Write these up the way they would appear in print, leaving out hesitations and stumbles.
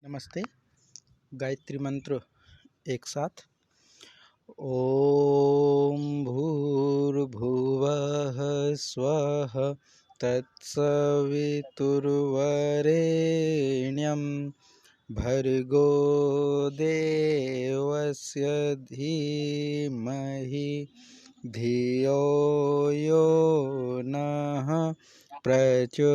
नमस्ते। गायत्री मंत्र एक साथ। ओम भूर्भुवः स्वः तत्सवितुर्वरेण्यं भर्गो देवस्य धीमहि धियो यो नः प्रचोदयात्।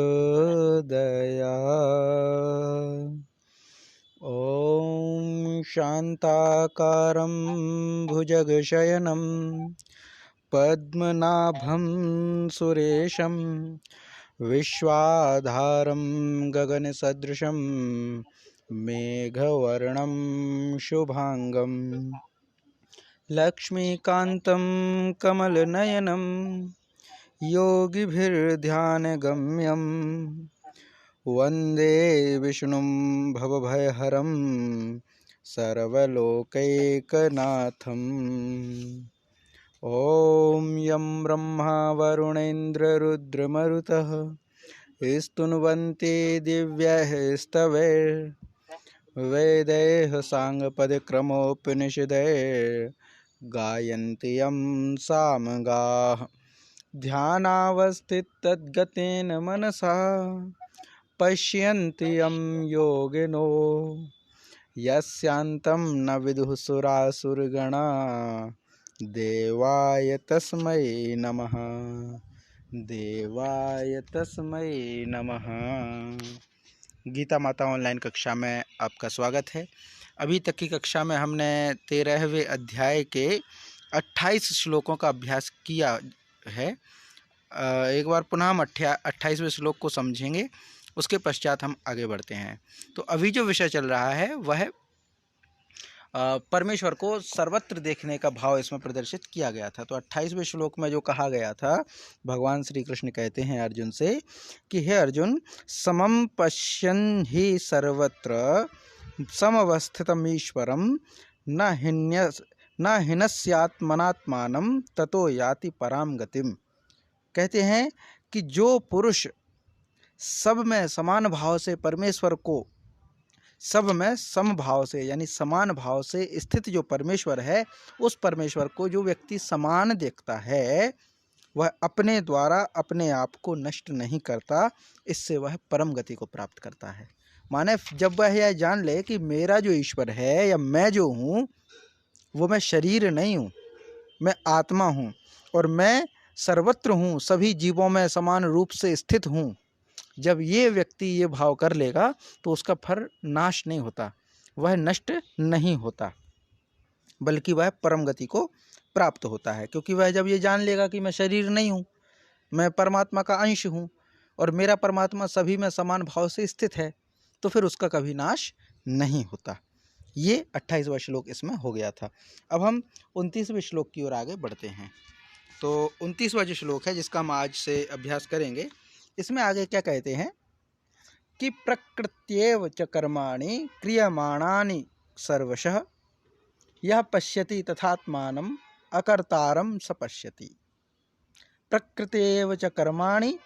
ॐ शान्ताकारं भुजगशयनं पद्मनाभं सुरेशं विश्वाधारं गगनसदृशं मेघवर्णं शुभांगं लक्ष्मीकान्तं कमलनयनं योगिभिर्ध्यानगम्यं वन्दे विष्णुं भवभयहरं सर्वलोकैकनाथम्। ॐ यं ब्रह्मा वरुणेन्द्ररुद्रमरुतः स्तुन्वन्ते दिव्यैः स्तवैर्वेदैः साङ्गपदक्रमोपनिषदैर्गायन्ति यं सामगाः ध्यानावस्थिततद्गतेन मनसा पश्यन्ति यं योगिनो यस्यान्तं न विदुः सुरासुरगणा देवाय तस्मै नमः। देवाय तस्मै नमः। गीता माता ऑनलाइन कक्षा में आपका स्वागत है। अभी तक की कक्षा में हमने 13वें अध्याय के 28 श्लोकों का अभ्यास किया है। एक बार पुनः हम 28वें श्लोक को समझेंगे, उसके पश्चात हम आगे बढ़ते हैं। तो अभी जो विषय चल रहा है वह परमेश्वर को सर्वत्र देखने का भाव इसमें प्रदर्शित किया गया था। तो 28वें श्लोक में जो कहा गया था, भगवान श्री कृष्ण कहते हैं अर्जुन से कि हे अर्जुन, समम पश्यन् हि सर्वत्र समवस्थितमीश्वरं न हिनस्यात्मनात्मानं ततो याति पराम गतिम। कहते हैं कि जो पुरुष सब में समान भाव से परमेश्वर को, सब में समभाव से यानी समान भाव से स्थित जो परमेश्वर है, उस परमेश्वर को जो व्यक्ति समान देखता है वह अपने द्वारा अपने आप को नष्ट नहीं करता, इससे वह परम गति को प्राप्त करता है। माने जब वह यह जान ले कि मेरा जो ईश्वर है या मैं जो हूँ वो मैं शरीर नहीं हूँ, मैं आत्मा हूँ और मैं सर्वत्र हूँ, सभी जीवों में समान रूप से स्थित हूँ। जब ये व्यक्ति ये भाव कर लेगा तो उसका फल नाश नहीं होता, वह नष्ट नहीं होता, बल्कि वह परम गति को प्राप्त होता है। क्योंकि वह जब ये जान लेगा कि मैं शरीर नहीं हूँ, मैं परमात्मा का अंश हूँ और मेरा परमात्मा सभी में समान भाव से स्थित है, तो फिर उसका कभी नाश नहीं होता। ये 28वां श्लोक इसमें हो गया था। अब हम 29वें श्लोक की ओर आगे बढ़ते हैं। तो 29वां जो श्लोक है जिसका हम आज से अभ्यास करेंगे, इसमें आगे क्या कहते हैं कि प्रकृत्येव च कर्माणि क्रियमाणानि सर्वशः यह पश्यति तथात्मानं अकर्तारं स पश्यति। प्रकृत्येव च कर्माणि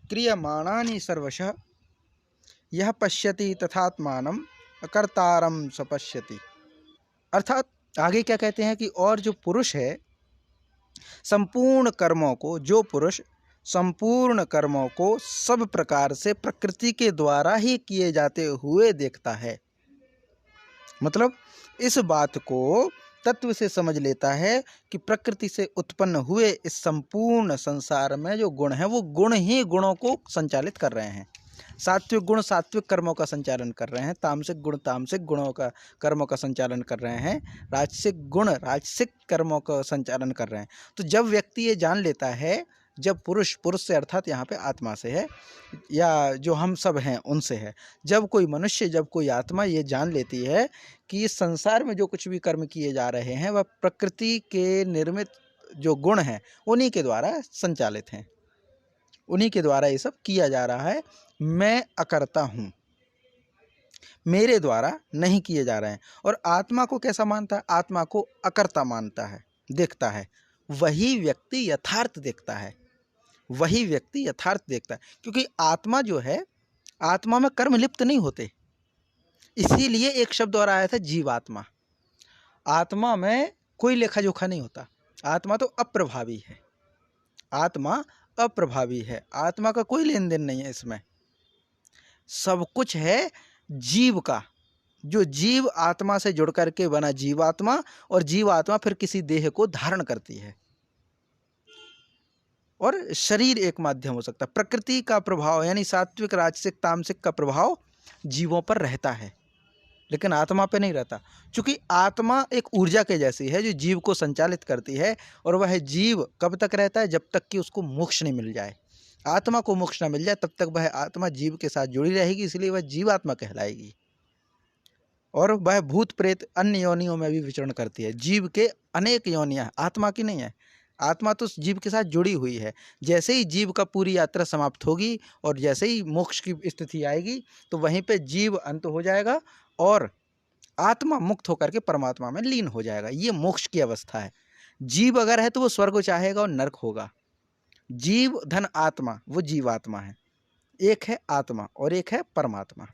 क्रियमाणानि सर्वशः यह पश्यति तथात्मानं अकर्तारं स पश्यति। अर्थात आगे क्या कहते हैं कि और जो पुरुष है संपूर्ण कर्मों को, जो पुरुष संपूर्ण कर्मों को सब प्रकार से प्रकृति के द्वारा ही किए जाते हुए देखता है, मतलब इस बात को तत्व से समझ लेता है कि प्रकृति से उत्पन्न हुए इस संपूर्ण संसार में जो गुण है वो गुण ही गुणों को संचालित कर रहे हैं। सात्विक गुण सात्विक कर्मों का संचालन कर रहे हैं, तामसिक गुण तामसिक गुणों का कर्मों का संचालन कर रहे हैं, राजसिक गुण राजसिक कर्मों का संचालन कर रहे हैं। तो जब व्यक्ति ये जान लेता है, जब पुरुष से अर्थात यहाँ पे आत्मा से है या जो हम सब हैं उनसे है, जब कोई मनुष्य, जब कोई आत्मा ये जान लेती है कि इस संसार में जो कुछ भी कर्म किए जा रहे हैं वह प्रकृति के निर्मित जो गुण हैं उन्हीं के द्वारा संचालित हैं, उन्हीं के द्वारा ये सब किया जा रहा है, मैं अकर्ता हूँ, मेरे द्वारा नहीं किए जा रहे हैं। और आत्मा को कैसा मानता है? आत्मा को अकर्ता मानता है, देखता है। वही व्यक्ति यथार्थ देखता है। वही व्यक्ति यथार्थ देखता है। क्योंकि आत्मा जो है, आत्मा में कर्म लिप्त नहीं होते, इसीलिए एक शब्द और आया था जीवात्मा। आत्मा में कोई लेखा जोखा नहीं होता, आत्मा तो अप्रभावी है, आत्मा अप्रभावी है, आत्मा का कोई लेन देन नहीं है इसमें। सब कुछ है जीव का, जो जीव आत्मा से जुड़ करके बना जीवात्मा, और जीवात्मा फिर किसी देह को धारण करती है, और शरीर एक माध्यम हो सकता है। प्रकृति का प्रभाव यानी सात्विक राजसिक तामसिक का प्रभाव जीवों पर रहता है, लेकिन आत्मा पे नहीं रहता। क्योंकि आत्मा एक ऊर्जा के जैसी है जो जीव को संचालित करती है, और वह जीव कब तक रहता है, जब तक कि उसको मोक्ष नहीं मिल जाए। आत्मा को मोक्ष न मिल जाए तब तक वह आत्मा जीव के साथ जुड़ी रहेगी, इसलिए वह जीवात्मा कहलाएगी। और वह भूत प्रेत अन्य योनियों में भी विचरण करती है। जीव के अनेक योनियां, आत्मा की नहीं है। आत्मा तो जीव के साथ जुड़ी हुई है। जैसे ही जीव का पूरी यात्रा समाप्त होगी और जैसे ही मोक्ष की स्थिति आएगी, तो वहीं पे जीव अंत हो जाएगा और आत्मा मुक्त होकर के परमात्मा में लीन हो जाएगा। ये मोक्ष की अवस्था है। जीव अगर है तो वो स्वर्ग चाहेगा और नरक होगा। जीव धन आत्मा, वो जीवात्मा है। एक है आत्मा और एक है परमात्मा।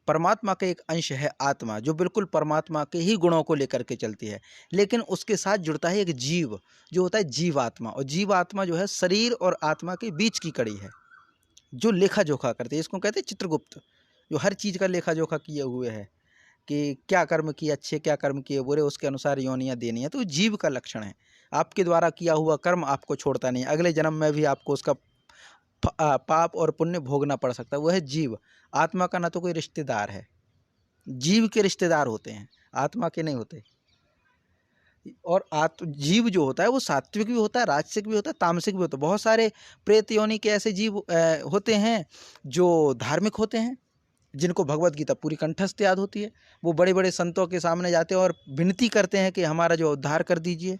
परमात्मा का एक अंश है आत्मा, जो बिल्कुल परमात्मा के ही गुणों को लेकर के चलती है, लेकिन उसके साथ जुड़ता है एक जीव, जो होता है जीवात्मा। और जीवात्मा जो है शरीर और आत्मा के बीच की कड़ी है, जो लेखा जोखा करते हैं। इसको कहते हैं चित्रगुप्त, जो हर चीज़ का लेखा जोखा किए हुए है कि क्या कर्म किए अच्छे, क्या कर्म किए बुरे, उसके अनुसार योनियाँ देनी है। तो जीव का लक्षण है। आपके द्वारा किया हुआ कर्म आपको छोड़ता नहीं, अगले जन्म में भी आपको उसका पाप और पुण्य भोगना पड़ सकता है। वह है जीव। आत्मा का ना तो कोई रिश्तेदार है, जीव के रिश्तेदार होते हैं, आत्मा के नहीं होते। और जीव जो होता है वो सात्विक भी होता है, राजसिक भी होता है, तामसिक भी होता है। बहुत सारे प्रेत योनि के ऐसे जीव होते हैं जो धार्मिक होते हैं, जिनको भगवत गीता पूरी कंठस्थ याद होती है। वो बड़े बड़े संतों के सामने जाते हैं और विनती करते हैं कि हमारा जो उद्धार कर दीजिए,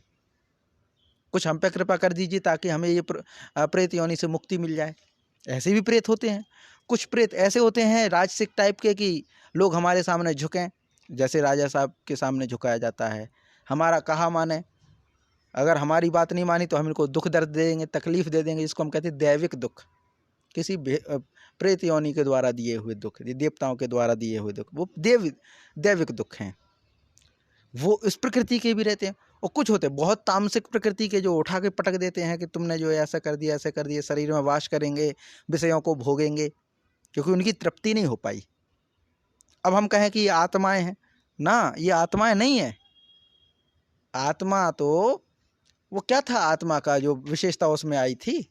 कुछ हम पे कृपा कर दीजिए ताकि हमें ये प्रेत योनि से मुक्ति मिल जाए। ऐसे भी प्रेत होते हैं। कुछ प्रेत ऐसे होते हैं राजसिक टाइप के कि लोग हमारे सामने झुकें, जैसे राजा साहब के सामने झुकाया जाता है, हमारा कहा माने, अगर हमारी बात नहीं मानी तो हम इनको दुख दर्द दे देंगे, तकलीफ दे देंगे, जिसको हम कहते हैं दैविक दुख। किसी प्रेत योनि के द्वारा दिए हुए दुख, देवताओं के द्वारा दिए हुए दुख, वो दैविक दुख हैं। वो इस प्रकृति के भी रहते हैं। और कुछ होते हैं बहुत तामसिक प्रकृति के, जो उठा के पटक देते हैं कि तुमने जो ऐसा कर दिया, ऐसा कर दिया, शरीर में वास करेंगे, विषयों को भोगेंगे, क्योंकि उनकी तृप्ति नहीं हो पाई। अब हम कहें कि ये आत्माएं हैं ना, ये आत्माएं नहीं है। आत्मा तो वो क्या था, आत्मा का जो विशेषता उसमें आई थी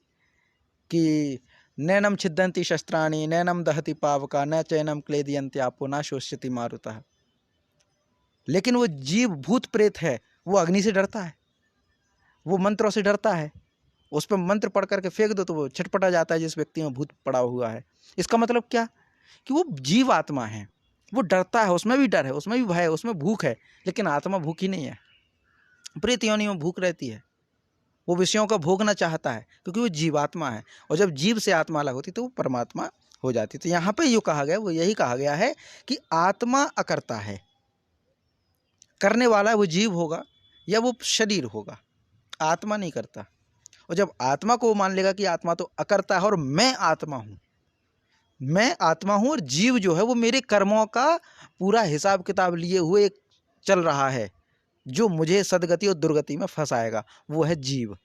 कि नैनम छिद्दंती शस्त्राणि, नैनम दहति पावका, न चैनम क्लेदयन्ति आपो, न शोष्यति मारुतः। लेकिन वो जीव भूत प्रेत है, वो अग्नि से डरता है, वो मंत्रों से डरता है। उस पर मंत्र पढ़ करके फेंक दो तो वो छटपटा जाता है जिस व्यक्ति में भूत पड़ा हुआ है। इसका मतलब क्या कि वो जीव आत्मा है, वो डरता है, उसमें भी डर है, उसमें भी भय है, उसमें भूख है। लेकिन आत्मा भूखी नहीं है। प्रेत योनि में भूख रहती है, वो विषयों का भोगना चाहता है, क्योंकि वो जीवात्मा है। और जब जीव से आत्मा अलग होती तो वो परमात्मा हो जाती। तो यहाँ पे जो कहा गया वो यही कहा गया है कि आत्मा अकर्ता है, करने वाला वो जीव होगा या वो शरीर होगा, आत्मा नहीं करता। और जब आत्मा को मान लेगा कि आत्मा तो अकर्ता है और मैं आत्मा हूँ, मैं आत्मा हूँ, और जीव जो है वो मेरे कर्मों का पूरा हिसाब किताब लिए हुए चल रहा है, जो मुझे सदगति और दुर्गति में फंसाएगा, वो है जीव।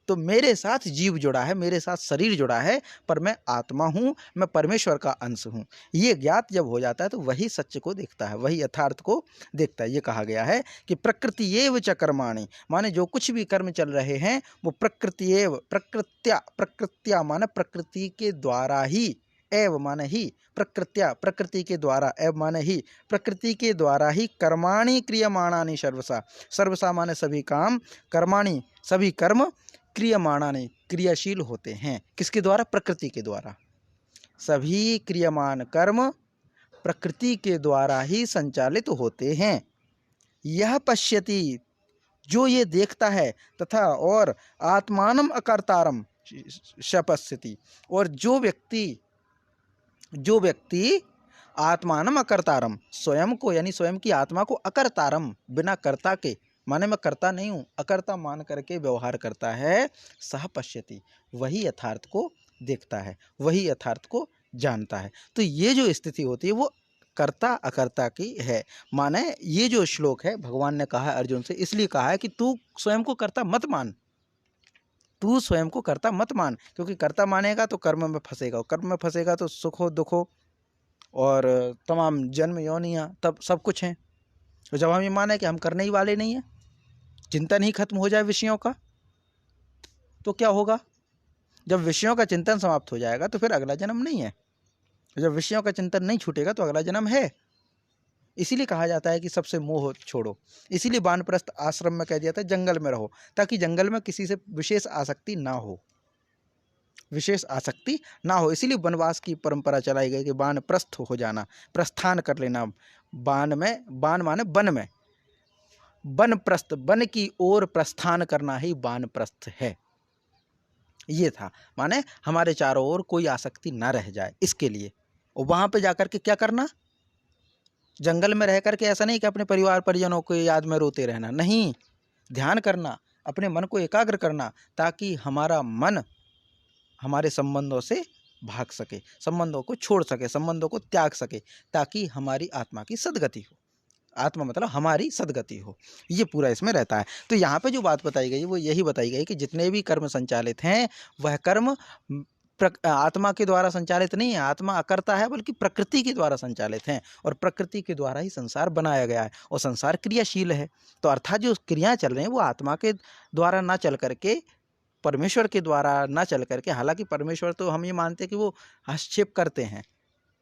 तो मेरे साथ जीव जुड़ा है, मेरे साथ शरीर जुड़ा है, पर मैं आत्मा हूँ, मैं परमेश्वर का अंश हूँ। ये ज्ञात जब हो जाता है तो वही सत्य को देखता है, वही यथार्थ को देखता है। ये कहा गया है कि प्रकृति एव च कर्माणि, माने जो कुछ भी कर्म चल रहे हैं वो प्रकृति एव, प्रकृत्या माने प्रकृति के द्वारा ही, एव माने ही, प्रकृत्या प्रकृति के द्वारा, एव माने ही, प्रकृति के द्वारा ही, कर्माणि क्रियमाणानि सर्वसा, सर्वसा माने सभी काम, कर्माणि सभी कर्म, क्रियमाणानि क्रियाशील होते हैं। किसके द्वारा? प्रकृति के द्वारा। सभी क्रियमान कर्म प्रकृति के द्वारा ही संचालित होते हैं। यह पश्यति, जो ये देखता है, तथा और आत्मानम अकर्तारम शपस्यति, और जो व्यक्ति आत्मानम अकर्तारम, स्वयं को यानी स्वयं की आत्मा को अकर्तारम बिना कर्ता के माने मैं करता नहीं हूँ, अकर्ता मान करके व्यवहार करता है, सह पश्यति, वही यथार्थ को देखता है, वही यथार्थ को जानता है। तो ये जो स्थिति होती है वो कर्ता अकर्ता की है। माने ये जो श्लोक है भगवान ने कहा है अर्जुन से, इसलिए कहा है कि तू स्वयं को कर्ता मत मान, तू स्वयं को कर्ता मत मान, क्योंकि कर्ता मानेगा तो कर्म में फंसेगा, कर्म में फंसेगा तो सुख हो दुख हो और तमाम जन्म योनियाँ तब सब कुछ हैं। तो जब हम ये माने कि हम करने ही वाले नहीं हैं, चिंतन ही खत्म हो जाए विषयों का, तो क्या होगा? जब विषयों का चिंतन समाप्त हो जाएगा तो फिर अगला जन्म नहीं है, जब विषयों का चिंतन नहीं छूटेगा तो अगला जन्म है। इसीलिए कहा जाता है कि सबसे मोह छोड़ो, इसीलिए वानप्रस्थ आश्रम में कह दिया था जंगल में रहो, ताकि जंगल में किसी से विशेष आसक्ति ना हो, विशेष आसक्ति ना हो। इसीलिए वनवास की परंपरा चलाई गई कि वानप्रस्थ हो जाना, प्रस्थान कर लेना। बान में, बान माने वन में, वनप्रस्थ, वन की ओर प्रस्थान करना ही वानप्रस्थ है। ये था, माने हमारे चारों ओर कोई आसक्ति ना रह जाए इसके लिए। और वहाँ पे जाकर के क्या करना? जंगल में रह करके ऐसा नहीं कि अपने परिवार परिजनों को याद में रोते रहना, नहीं, ध्यान करना, अपने मन को एकाग्र करना, ताकि हमारा मन हमारे संबंधों से भाग सके, संबंधों को छोड़ सके, संबंधों को त्याग सके, ताकि हमारी आत्मा की सद्गति हो। आत्मा मतलब हमारी सद्गति हो, ये पूरा इसमें रहता है। तो यहाँ पे जो बात बताई गई वो यही बताई गई कि जितने भी कर्म संचालित हैं वह कर्म आत्मा के द्वारा संचालित नहीं है, आत्मा अकर्ता है, बल्कि प्रकृति के द्वारा संचालित हैं, और प्रकृति के द्वारा ही संसार बनाया गया है, और संसार क्रियाशील है। तो अर्थात जो क्रियाएं चल रही हैं वो आत्मा के द्वारा ना चल करके, परमेश्वर के द्वारा ना चल करके, हालांकि परमेश्वर तो हम ये मानते हैं कि वो हस्तक्षेप करते हैं,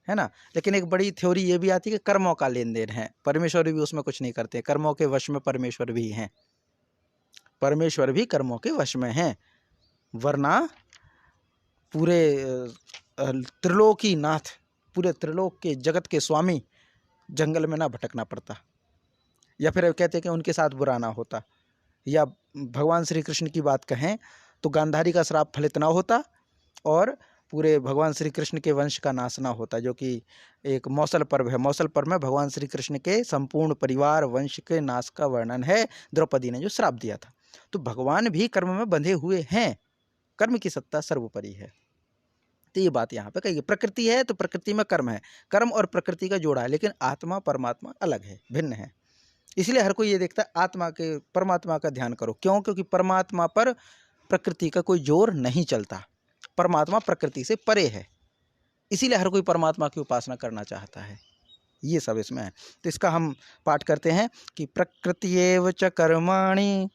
है ना, लेकिन एक बड़ी थ्योरी ये भी आती है कि कर्मों का लेन देन है, परमेश्वर भी उसमें कुछ नहीं करते, कर्मों के वश में परमेश्वर भी हैं, परमेश्वर भी कर्मों के वश में हैं, वरना पूरे त्रिलोकी नाथ, पूरे त्रिलोक के जगत के स्वामी जंगल में ना भटकना पड़ता, या फिर कहते हैं कि उनके साथ बुरा ना होता, या भगवान श्री कृष्ण की बात कहें तो गांधारी का श्राप फलित ना होता और पूरे भगवान श्री कृष्ण के वंश का नाश ना होता, जो कि एक मौसल पर्व है। मौसल पर्व में भगवान श्री कृष्ण के संपूर्ण परिवार वंश के नाश का वर्णन है, द्रौपदी ने जो श्राप दिया था। तो भगवान भी कर्म में बंधे हुए हैं, कर्म की सत्ता सर्वोपरि है। तो ये बात यहाँ पे कही, प्रकृति है तो प्रकृति में कर्म है, कर्म और प्रकृति का जोड़ा है, लेकिन आत्मा परमात्मा अलग है, भिन्न है। इसलिए हर कोई ये देखता है आत्मा के, परमात्मा का ध्यान करो, क्यों? क्योंकि परमात्मा पर प्रकृति का कोई जोर नहीं चलता, परमात्मा प्रकृति से परे है, इसीलिए हर कोई परमात्मा की उपासना करना चाहता है। ये सब इसमें है। तो इसका हम पाठ करते हैं कि प्रकृत्येव च कर्माणि,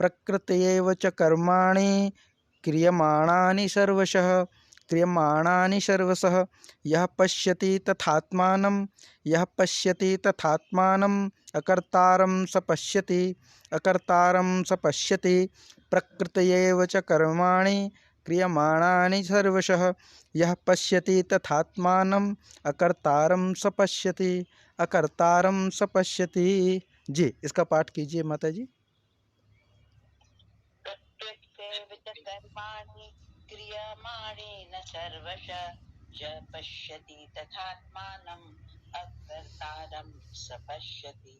प्रकृत्येव च कर्माणि क्रियमाणानि सर्वशः, क्रियमाणानि सर्वशः, यः पश्यति तथात्मानं, यः पश्यति तथात्मानं, अकर्तारं स पश्यति, अकर्तारं स पश्यति, प्रकृत्येव च कर्माणि क्रियमाणानि सर्वशः, यः पश्यति तथात्मानं, अकर्तारं स पश्यति, अकर्तारं स पश्यति। जी, इसका पाठ कीजिए माता जी। क्रियमाणेन सर्वशः, यः पश्यति तथात्मानं, अकर्तारं स पश्यति,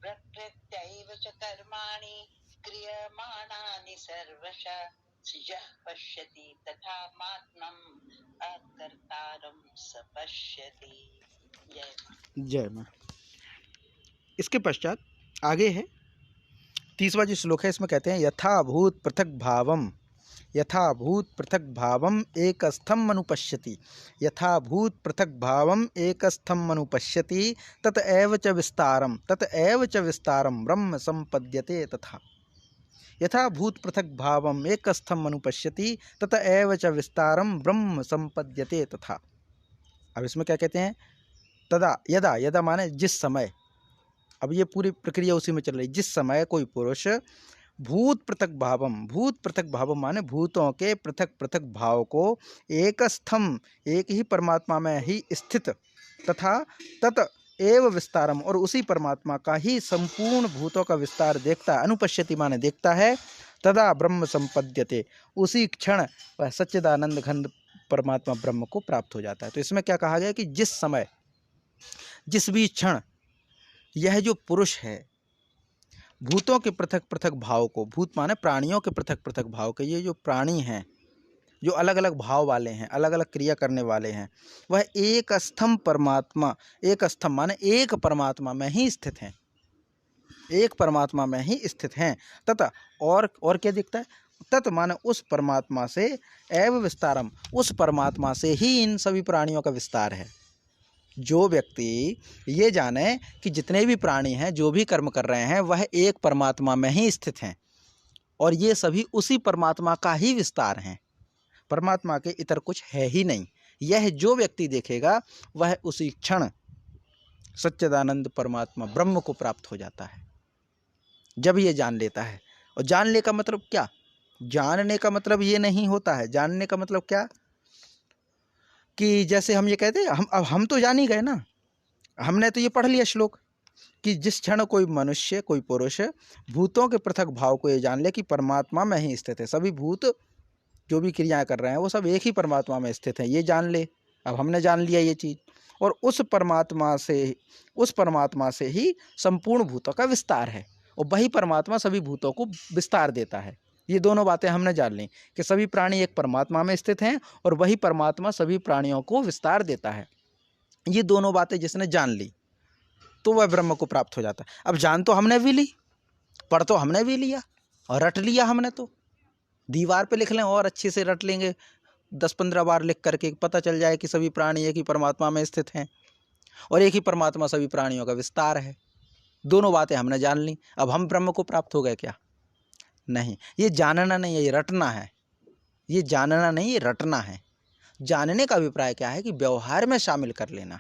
प्रकृत्यैव च कर्माणि क्रियमाणानि सर्वशः, यः पश्यति तथात्मानं, अकर्तारं स पश्यति। जय मां। इसके पश्चात आगे है 30वां जो श्लोक है, इसमें कहते हैं यथाभूत पृथक भावम, यथाभूत पृथक भावम एकस्थम अनुपश्यति, यथाभूत पृथक भावम एकस्थम अनुपश्यति, ततएव च विस्तारम, ततएव च विस्तारम ब्रह्म संपद्यते तथा। यथाभूत पृथक भावम एकस्थम अनुपश्यति, ततएव च विस्तारम ब्रह्म संपद्यते तथा। अब इसमें क्या कहते हैं? तदा, यदा, यदा माने जिस समय, अब ये पूरी प्रक्रिया उसी में चल रही, जिस समय कोई पुरुष भूत पृथक भावम, भूत पृथक भावम माने भूतों के पृथक पृथक भाव को एकस्थम, एक ही परमात्मा में ही स्थित, तथा तत एव विस्तारम, और उसी परमात्मा का ही संपूर्ण भूतों का विस्तार देखता है, अनुपश्यति माने देखता है, तदा ब्रह्म संपद्यते, उसी क्षण वह सच्चिदानंद घन परमात्मा ब्रह्म को प्राप्त हो जाता है। तो इसमें क्या कहा गया कि जिस समय, जिस भी क्षण यह जो पुरुष है भूतों के पृथक पृथक भाव को, भूत माने प्राणियों के पृथक पृथक भाव के, ये जो प्राणी हैं जो अलग अलग भाव वाले हैं, अलग अलग क्रिया करने वाले हैं, वह एक स्तंभ परमात्मा, एक स्तंभ माने एक परमात्मा में ही स्थित हैं, एक परमात्मा में ही स्थित हैं। तथा और क्या दिखता है? तत् माने उस परमात्मा से, एव विस्तारम, उस परमात्मा से ही इन सभी प्राणियों का विस्तार है। जो व्यक्ति ये जाने कि जितने भी प्राणी हैं, जो भी कर्म कर रहे हैं, वह एक परमात्मा में ही स्थित हैं और ये सभी उसी परमात्मा का ही विस्तार हैं, परमात्मा के इतर कुछ है ही नहीं। यह जो व्यक्ति देखेगा वह उसी क्षण सच्चिदानंद परमात्मा ब्रह्म को प्राप्त हो जाता है, जब ये जान लेता है। और जानने का मतलब क्या? जानने का मतलब ये नहीं होता है। जानने का मतलब क्या कि जैसे हम ये कहते हैं, हम तो जान ही गए ना, हमने तो ये पढ़ लिया श्लोक कि जिस क्षण कोई मनुष्य, कोई पुरुष भूतों के पृथक भाव को ये जान ले कि परमात्मा में ही स्थित है, सभी भूत जो भी क्रियाएं कर रहे हैं वो सब एक ही परमात्मा में स्थित है, ये जान ले। अब हमने जान लिया ये चीज़, और उस परमात्मा से ही संपूर्ण भूतों का विस्तार है, और वही परमात्मा सभी भूतों को विस्तार देता है। ये दोनों बातें हमने जान ली कि सभी प्राणी एक परमात्मा में स्थित हैं और वही परमात्मा सभी प्राणियों को विस्तार देता है। ये दोनों बातें जिसने जान ली तो वह ब्रह्म को प्राप्त हो जाता है। अब जान तो हमने भी ली, पढ़ तो हमने भी लिया और रट लिया हमने, तो दीवार पे लिख लें और अच्छे से रट लेंगे, 10-15 बार लिख करके पता चल जाए कि सभी प्राणी एक ही परमात्मा में स्थित हैं और एक ही परमात्मा सभी प्राणियों का विस्तार है। दोनों बातें हमने जान ली, अब हम ब्रह्म को प्राप्त हो गए क्या? नहीं, ये जानना नहीं है, ये रटना है। ये जानना नहीं, ये रटना है। जानने का अभिप्राय क्या है कि व्यवहार में शामिल कर लेना,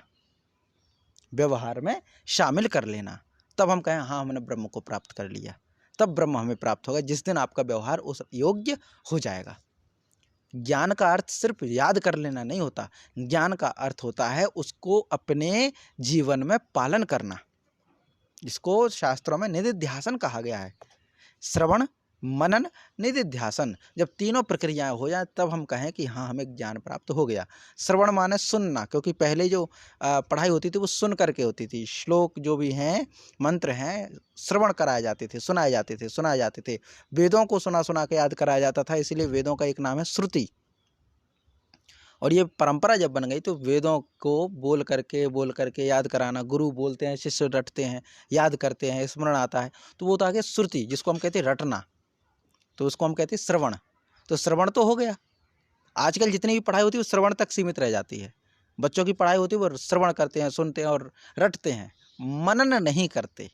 व्यवहार में शामिल कर लेना, तब हम कहें हाँ हमने ब्रह्म को प्राप्त कर लिया। तब ब्रह्म हमें प्राप्त होगा जिस दिन आपका व्यवहार उस योग्य हो जाएगा। ज्ञान का अर्थ सिर्फ याद कर लेना नहीं होता, ज्ञान का अर्थ होता है उसको अपने जीवन में पालन करना, जिसको शास्त्रों में निधिध्यासन कहा गया है। श्रवण, मनन, निधिध्यासन, जब तीनों प्रक्रियाएं हो जाए तब हम कहें कि हाँ हमें ज्ञान प्राप्त हो गया। श्रवण माने सुनना, क्योंकि पहले जो पढ़ाई होती थी वो सुन करके होती थी। श्लोक जो भी हैं, मंत्र हैं, श्रवण कराए जाते थे, सुनाए जाते थे। वेदों को सुना सुना के याद कराया जाता था, इसीलिए वेदों का एक नाम है श्रुति। और ये परंपरा जब बन गई तो वेदों को बोल करके याद कराना, गुरु बोलते हैं, शिष्य रटते हैं, याद करते हैं, स्मरण आता है, तो वो तो आ गया श्रुति, जिसको हम कहते हैं रटना, तो उसको हम कहते हैं श्रवण। तो श्रवण तो हो गया। आजकल जितनी भी पढ़ाई होती है वो श्रवण तक सीमित रह जाती है। बच्चों की पढ़ाई होती है वो श्रवण करते हैं, सुनते हैं और रटते हैं, मनन नहीं करते।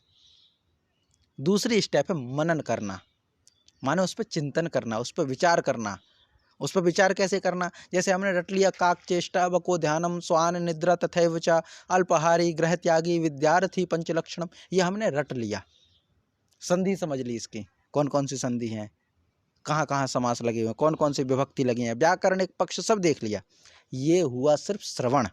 दूसरी स्टेप है मनन करना, माने उस पर चिंतन करना, उस पर विचार करना। उस पर विचार कैसे करना? जैसे हमने रट लिया काक चेष्टा बको ध्यानम स्वान निद्रा तथैव च अल्पहारी गृह त्यागी विद्यार्थी पंचलक्षणम, ये हमने रट लिया। संधि समझ ली इसकी, कौन कौन सी संधि हैं, कहाँ कहाँ समास लगे हुए हैं, कौन कौन सी विभक्ति लगी हैं, व्याकरण एक पक्ष सब देख लिया। ये हुआ सिर्फ श्रवण,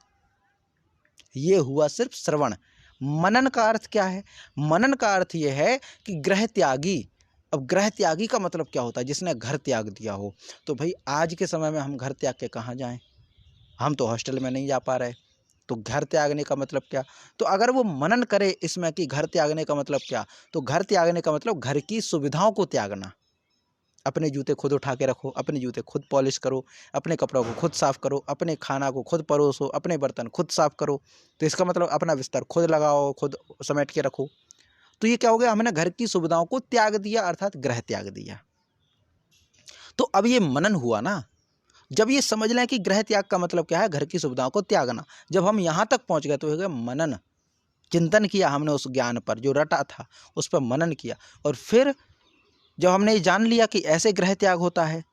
ये हुआ सिर्फ श्रवण। मनन का अर्थ क्या है? मनन का अर्थ ये है कि गृह त्यागी। अब गृह त्यागी का मतलब क्या होता है? जिसने घर त्याग दिया हो। तो भाई आज के समय में हम घर त्याग के कहाँ जाएं? हम तो हॉस्टल में नहीं जा पा रहे, तो घर त्यागने का मतलब क्या? तो अगर वो मनन करे इसमें कि घर त्यागने का मतलब क्या, तो घर त्यागने का मतलब घर की सुविधाओं को त्यागना। अपने जूते खुद उठा के रखो, अपने जूते खुद पॉलिश करो, अपने कपड़ों को खुद साफ़ करो, अपने खाना को खुद परोसो, अपने बर्तन खुद साफ़ करो। तो इसका मतलब अपना बिस्तर खुद लगाओ, खुद समेट के रखो। तो ये क्या हो गया? हमने घर की सुविधाओं को त्याग दिया, अर्थात गृह त्याग दिया। तो अब ये मनन हुआ ना। जब ये समझ लें कि गृह त्याग का मतलब क्या है, घर की सुविधाओं को त्यागना, जब हम यहाँ तक पहुँच गए तो हो गया मनन। चिंतन किया हमने उस ज्ञान पर, जो रटा था उस पर मनन किया, और फिर जब हमने ये जान लिया कि ऐसे गृह त्याग होता है,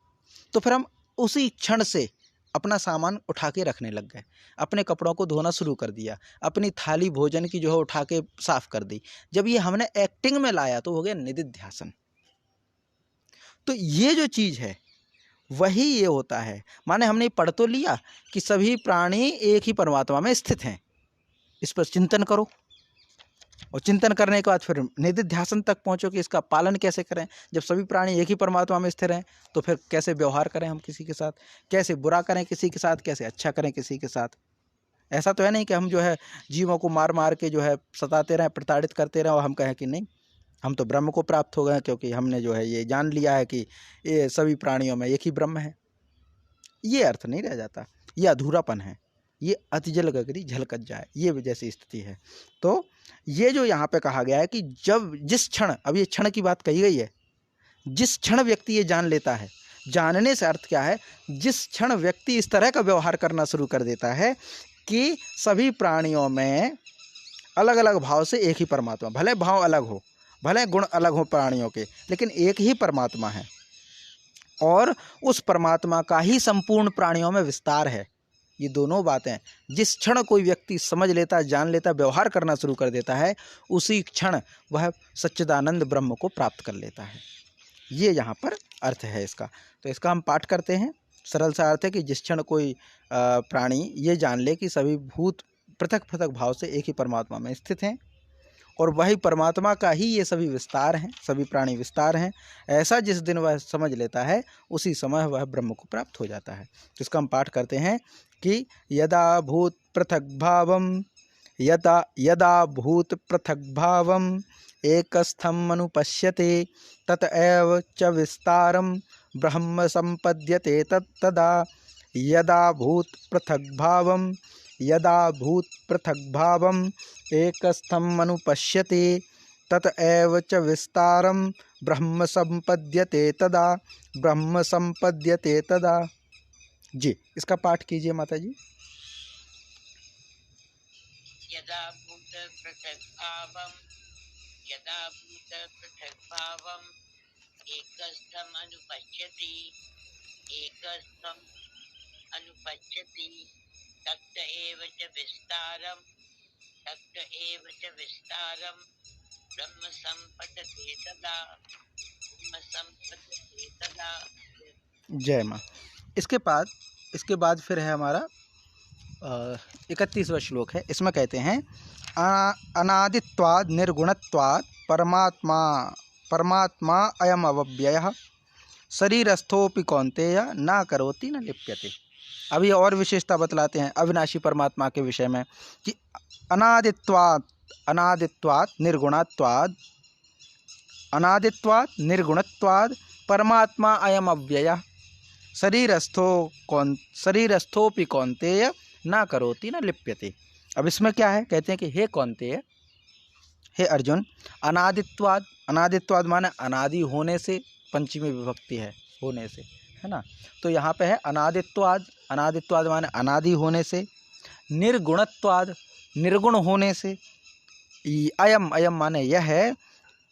तो फिर हम उसी क्षण से अपना सामान उठा के रखने लग गए, अपने कपड़ों को धोना शुरू कर दिया, अपनी थाली भोजन की जो है उठा के साफ कर दी। जब ये हमने एक्टिंग में लाया तो हो गया निधिध्यासन। तो ये जो चीज़ है वही ये होता है। माने हमने पढ़ तो लिया कि सभी प्राणी एक ही परमात्मा में स्थित हैं, इस पर चिंतन करो, और चिंतन करने के बाद फिर निधिध्यासन तक पहुँचो कि इसका पालन कैसे करें। जब सभी प्राणी एक ही परमात्मा में स्थिर हैं तो फिर कैसे व्यवहार करें हम किसी के साथ, कैसे बुरा करें किसी के साथ, कैसे अच्छा करें किसी के साथ। ऐसा तो है नहीं कि हम जो है जीवों को मार मार के जो है सताते रहें, प्रताड़ित करते रहें और हम कहें कि नहीं हम तो ब्रह्म को प्राप्त हो गए क्योंकि हमने जो है ये जान लिया है कि ये सभी प्राणियों में एक ही ब्रह्म है। ये अर्थ नहीं रह जाता, ये अधूरापन है, ये अतिजल गगरी झलकत जाए, ये जैसी स्थिति है। तो ये जो यहाँ पे कहा गया है कि जब जिस क्षण, अब ये क्षण की बात कही गई है, जिस क्षण व्यक्ति ये जान लेता है, जानने से अर्थ क्या है, जिस क्षण व्यक्ति इस तरह का व्यवहार करना शुरू कर देता है कि सभी प्राणियों में अलग अलग भाव से एक ही परमात्मा, भले भाव अलग हो, भले गुण अलग हो प्राणियों के, लेकिन एक ही परमात्मा है और उस परमात्मा का ही संपूर्ण प्राणियों में विस्तार है। ये दोनों बातें जिस क्षण कोई व्यक्ति समझ लेता, जान लेता, व्यवहार करना शुरू कर देता है, उसी क्षण वह सच्चिदानंद ब्रह्म को प्राप्त कर लेता है। ये यहाँ पर अर्थ है इसका। तो इसका हम पाठ करते हैं। सरल सा अर्थ है कि जिस क्षण कोई प्राणी ये जान ले कि सभी भूत पृथक पृथक भाव से एक ही परमात्मा में स्थित हैं और वही परमात्मा का ही ये सभी विस्तार हैं, सभी प्राणी विस्तार हैं, ऐसा जिस दिन वह समझ लेता है, उसी समय वह ब्रह्म को प्राप्त हो जाता है। तो इसका हम पाठ करते हैं कि यदा भूत पृथक भावम, यदा भूत पृथक भावम एकस्थम अनुपश्यते तत एव च विस्तारम ब्रह्म संपद्यते तदा। यदा भूत पृथक भावम, यदा भूत पृथक भावम एकस्थम अनुपश्यते तत एव च विस्तारम ब्रह्म संपद्यते तदा, ब्रह्म संपद्यते तदा। जी, इसका पाठ कीजिए माता जी। यदा भूत पृथक भावम, यदा भूत पृथक भावम एकस्थम अनुपश्यति, एकस्थम अनुपश्यति तत एव च विस्तारम, तत एव च विस्तारम ब्रह्म संपद्यते तदा, ब्रह्म संपद्यते तदा। जय माँ। इसके बाद फिर है हमारा 31वां श्लोक है। इसमें कहते हैं अनादित्वाद निर्गुणत्वाद परमात्मा अयम अव्ययः शरीरस्थोपि कौन्तेय न करोति न लिप्यते। अभी और विशेषता बतलाते हैं अविनाशी परमात्मा के विषय में कि अनादित्वाद निर्गुणत्वाद परमात्मा अयम अव्ययः शरीरस्थोपि कौन्तेय न करोति न लिप्यते। अब इसमें क्या है, कहते हैं कि हे कौन्तेय, हे अर्जुन, अनादित्वाद माने अनादि होने से, पंचमी विभक्ति है होने से, है ना। तो यहाँ पे है अनादित्वाद माने अनादि होने से, निर्गुणत्वाद निर्गुण होने से, अयम माने यह है,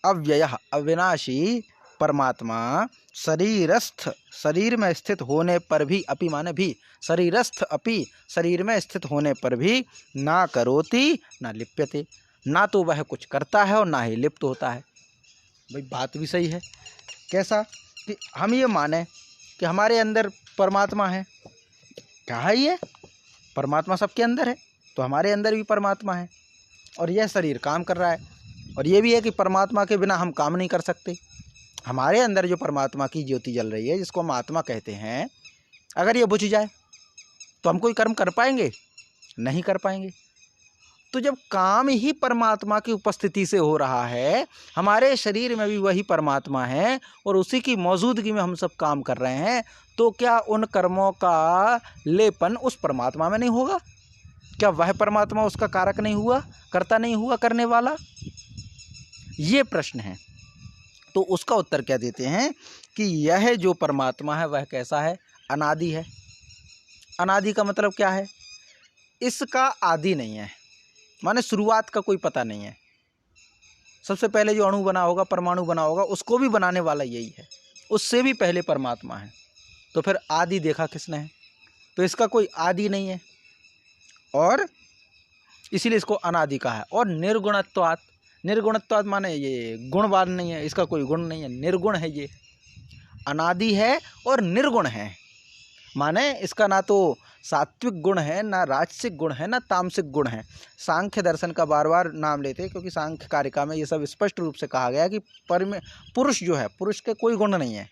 अव्ययः अविनाशी परमात्मा शरीरस्थ शरीर में स्थित होने पर भी, अपि माने भी, शरीरस्थ अपि शरीर में स्थित होने पर भी, ना करोति ना लिप्यते, ना तो वह कुछ करता है और ना ही लिप्त होता है। भाई बात भी सही है। कैसा कि हम ये माने कि हमारे अंदर परमात्मा है, क्या है ये परमात्मा सबके अंदर है, तो हमारे अंदर भी परमात्मा है और यह शरीर काम कर रहा है, और ये भी है कि परमात्मा के बिना हम काम नहीं कर सकते। हमारे अंदर जो परमात्मा की ज्योति जल रही है, जिसको हम आत्मा कहते हैं, अगर ये बुझ जाए तो हम कोई कर्म कर पाएंगे? नहीं कर पाएंगे। तो जब काम ही परमात्मा की उपस्थिति से हो रहा है, हमारे शरीर में भी वही परमात्मा है और उसी की मौजूदगी में हम सब काम कर रहे हैं, तो क्या उन कर्मों का लेपन उस परमात्मा में नहीं होगा? क्या वह परमात्मा उसका कारक नहीं हुआ, कर्ता नहीं हुआ, करने वाला? ये प्रश्न है। तो उसका उत्तर क्या देते हैं कि यह जो परमात्मा है वह कैसा है? अनादि है। अनादि का मतलब क्या है? इसका आदि नहीं है, माने शुरुआत का कोई पता नहीं है। सबसे पहले जो अणु बना होगा, परमाणु बना होगा, उसको भी बनाने वाला यही है, उससे भी पहले परमात्मा है। तो फिर आदि देखा किसने है? तो इसका कोई आदि नहीं है और इसीलिए इसको अनादि कहा है। और निर्गुणत्वात् माने ये गुणवान नहीं है, इसका कोई गुण नहीं है, निर्गुण है, ये अनादि है और निर्गुण है। माने इसका ना तो सात्विक गुण है, ना राजसिक गुण है, ना तामसिक गुण है। सांख्य दर्शन का बार बार नाम लेते हैं क्योंकि सांख्य कारिका में ये सब स्पष्ट रूप से कहा गया है कि पुरुष जो है, पुरुष के कोई गुण नहीं है,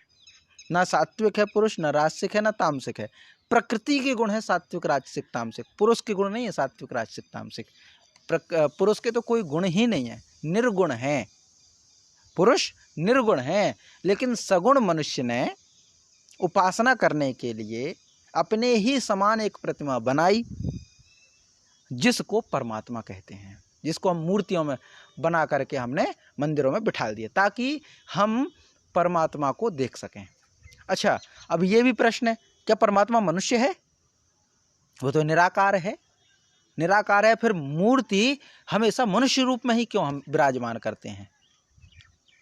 ना सात्विक है पुरुष, ना राजसिक है, ना तामसिक है। प्रकृति के गुण है सात्विक राजसिक तामसिक, पुरुष के गुण नहीं है सात्विक राजसिक तामसिक। पुरुष के तो कोई गुण ही नहीं है, निर्गुण है। पुरुष निर्गुण हैं, लेकिन सगुण मनुष्य ने उपासना करने के लिए अपने ही समान एक प्रतिमा बनाई, जिसको परमात्मा कहते हैं, जिसको हम मूर्तियों में बना करके हमने मंदिरों में बिठा दिया ताकि हम परमात्मा को देख सकें। अच्छा, अब ये भी प्रश्न है, क्या परमात्मा मनुष्य है? वो तो निराकार है। निराकार है, फिर मूर्ति हमेशा मनुष्य रूप में ही क्यों हम विराजमान करते हैं?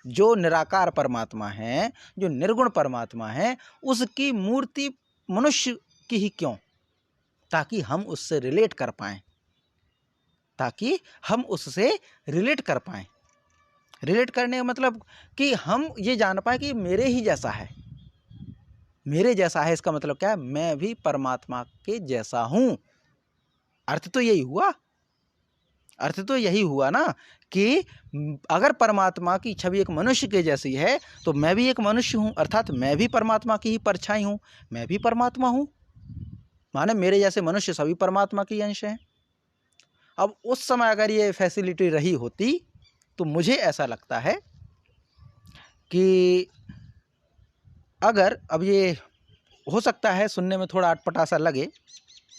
जो निराकार परमात्मा है, जो निर्गुण परमात्मा है, उसकी मूर्ति मनुष्य की ही क्यों? ताकि हम उससे रिलेट कर पाएं, ताकि हम उससे रिलेट कर पाएं। रिलेट करने का मतलब कि हम ये जान पाएं कि मेरे ही जैसा है। मेरे जैसा है इसका मतलब क्या है? मैं भी परमात्मा के जैसा हूं। अर्थ तो यही हुआ, अर्थ तो यही हुआ ना कि अगर परमात्मा की छवि एक मनुष्य के जैसी है तो मैं भी एक मनुष्य हूं, अर्थात मैं भी परमात्मा की ही परछाई हूं, मैं भी परमात्मा हूं। माने मेरे जैसे मनुष्य सभी परमात्मा के अंश हैं। अब उस समय अगर ये फैसिलिटी रही होती तो मुझे ऐसा लगता है कि अगर, अब ये हो सकता है सुनने में थोड़ा अटपटा सा लगे,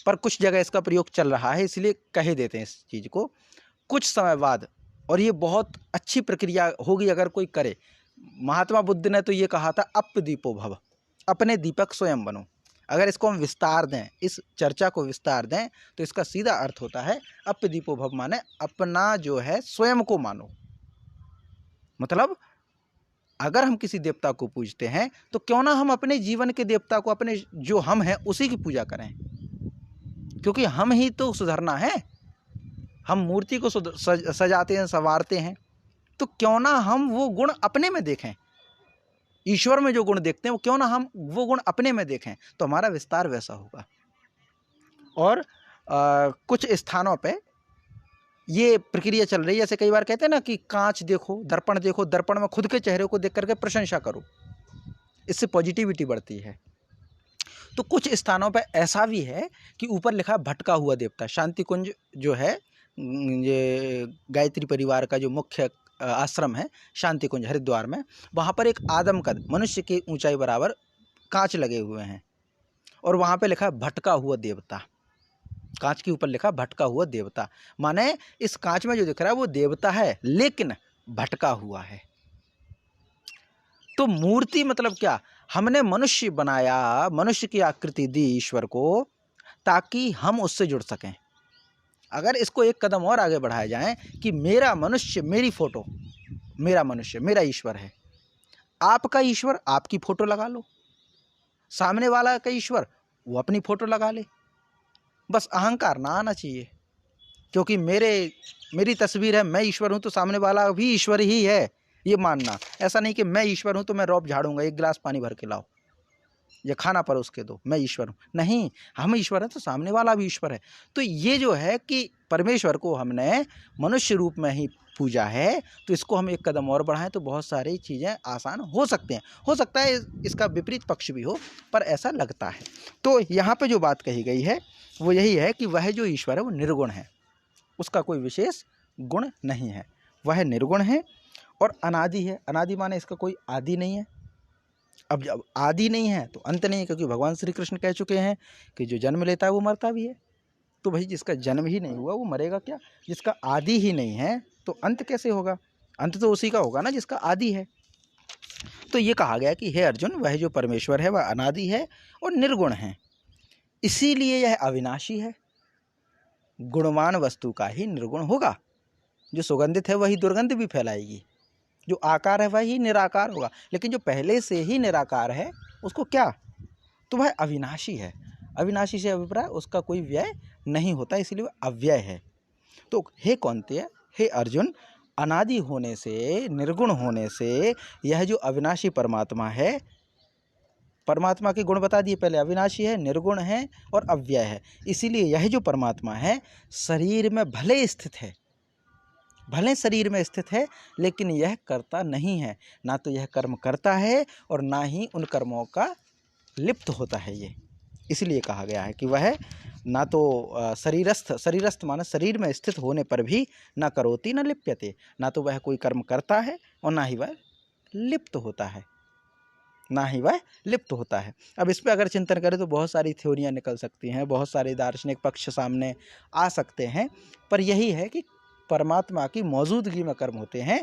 पर कुछ जगह इसका प्रयोग चल रहा है, इसलिए कह देते हैं इस चीज़ को। कुछ समय बाद, और ये बहुत अच्छी प्रक्रिया होगी अगर कोई करे। महात्मा बुद्ध ने तो ये कहा था, अप दीपो भव, अपने दीपक स्वयं बनो। अगर इसको हम विस्तार दें, इस चर्चा को विस्तार दें, तो इसका सीधा अर्थ होता है अप दीपो भव, माने अपना जो है स्वयं को मानो। मतलब अगर हम किसी देवता को पूजते हैं तो क्यों ना हम अपने जीवन के देवता को, अपने जो हम हैं उसी की पूजा करें, क्योंकि हम ही तो सुधरना है। हम मूर्ति को सजाते हैं, संवारते हैं, तो क्यों ना हम वो गुण अपने में देखें। ईश्वर में जो गुण देखते हैं वो क्यों ना हम वो गुण अपने में देखें, तो हमारा विस्तार वैसा होगा। और कुछ स्थानों पे ये प्रक्रिया चल रही है। जैसे कई बार कहते हैं ना कि कांच देखो, दर्पण में खुद के चेहरे को देख करके प्रशंसा करो, इससे पॉजिटिविटी बढ़ती है। तो कुछ स्थानों पर ऐसा भी है कि ऊपर लिखा भटका हुआ देवता। शांति कुंज जो है, ये गायत्री परिवार का जो मुख्य आश्रम है शांति कुंज हरिद्वार में, वहाँ पर एक आदमकद मनुष्य की ऊंचाई बराबर कांच लगे हुए हैं, और वहाँ पे लिखा भटका हुआ देवता। कांच के ऊपर लिखा भटका हुआ देवता, माने इस कांच में जो दिख रहा है वो देवता है, लेकिन भटका हुआ है। तो मूर्ति मतलब क्या? हमने मनुष्य बनाया, मनुष्य की आकृति दी ईश्वर को, ताकि हम उससे जुड़ सकें। अगर इसको एक कदम और आगे बढ़ाया जाए कि मेरा मनुष्य, मेरी फोटो, मेरा मनुष्य मेरा ईश्वर है, आपका ईश्वर आपकी फोटो लगा लो, सामने वाला का ईश्वर वो अपनी फोटो लगा ले। बस अहंकार ना आना चाहिए, क्योंकि मेरी तस्वीर है, मैं ईश्वर हूँ तो सामने वाला भी ईश्वर ही है, ये मानना। ऐसा नहीं कि मैं ईश्वर हूँ तो मैं रौब झाड़ूंगा, एक गिलास पानी भर के लाओ या खाना परोस के दो, मैं ईश्वर हूँ। नहीं, हम ईश्वर हैं तो सामने वाला भी ईश्वर है। तो ये जो है कि परमेश्वर को हमने मनुष्य रूप में ही पूजा है, तो इसको हम एक कदम और बढ़ाएं तो बहुत सारी चीज़ें आसान हो सकते हैं। हो सकता है इसका विपरीत पक्ष भी हो, पर ऐसा लगता है। तो यहाँ पे जो बात कही गई है वो यही है कि वह जो ईश्वर है वो निर्गुण है, उसका कोई विशेष गुण नहीं है, वह निर्गुण है और अनादि है। अनादि माने इसका कोई आदि नहीं है। अब जब आदि नहीं है तो अंत नहीं है, क्योंकि भगवान श्री कृष्ण कह चुके हैं कि जो जन्म लेता है वो मरता भी है। तो भाई जिसका जन्म ही नहीं हुआ वो मरेगा क्या? जिसका आदि ही नहीं है तो अंत कैसे होगा? अंत तो उसी का होगा ना जिसका आदि है। तो ये कहा गया कि हे अर्जुन, वह जो परमेश्वर है वह अनादि है और निर्गुण है, इसीलिए यह अविनाशी है। गुणवान वस्तु का ही निर्गुण होगा। जो सुगंधित है वही दुर्गंध भी फैलाएगी, जो आकार है वही निराकार होगा, लेकिन जो पहले से ही निराकार है उसको क्या? तो वह अविनाशी है। अविनाशी से अभिप्राय उसका कोई व्यय नहीं होता, इसलिए वह अव्यय है। तो हे कौन्तेय, हे अर्जुन, अनादि होने से, निर्गुण होने से यह जो अविनाशी परमात्मा है, परमात्मा के गुण बता दिए पहले, अविनाशी है, निर्गुण है और अव्यय है। इसीलिए यह जो परमात्मा है शरीर में भले स्थित है, भले शरीर में स्थित है, लेकिन यह करता नहीं है। ना तो यह कर्म करता है और ना ही उन कर्मों का लिप्त होता है ये। इसलिए कहा गया है कि वह ना तो शरीरस्थ माने शरीर में स्थित होने पर भी न करोति न लिप्यते, ना तो वह कोई कर्म करता है और ना ही वह लिप्त होता है, ना ही वह लिप्त होता है। अब इस पर अगर चिंतन करें तो बहुत सारी थ्योरियाँ निकल सकती हैं, बहुत सारे दार्शनिक पक्ष सामने आ सकते हैं, पर यही है कि परमात्मा की मौजूदगी में कर्म होते हैं,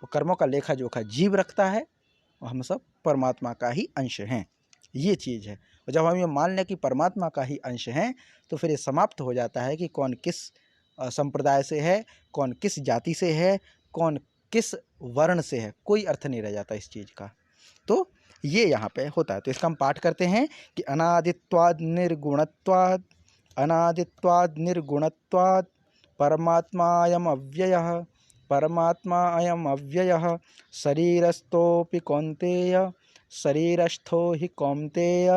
वो कर्मों का लेखा जोखा जीव रखता है, और हम सब परमात्मा का ही अंश हैं, ये चीज़ है। और जब हम ये मान लें कि परमात्मा का ही अंश हैं, तो फिर ये समाप्त हो जाता है कि कौन किस संप्रदाय से है, कौन किस जाति से है, कौन किस वर्ण से है, कोई अर्थ नहीं रह जाता इस चीज़ का। तो ये यहाँ पे होता है। तो इसका हम पाठ करते हैं कि अनादित्वाद निर्गुणत्वाद, अनादित्वाद निर्गुणत्वाद परमात्मायम अव्ययः, परमात्मा अयम अव्ययः, शरीरस्थोऽपि कौन्तेय, शरीरस्थो हि कौन्तेय,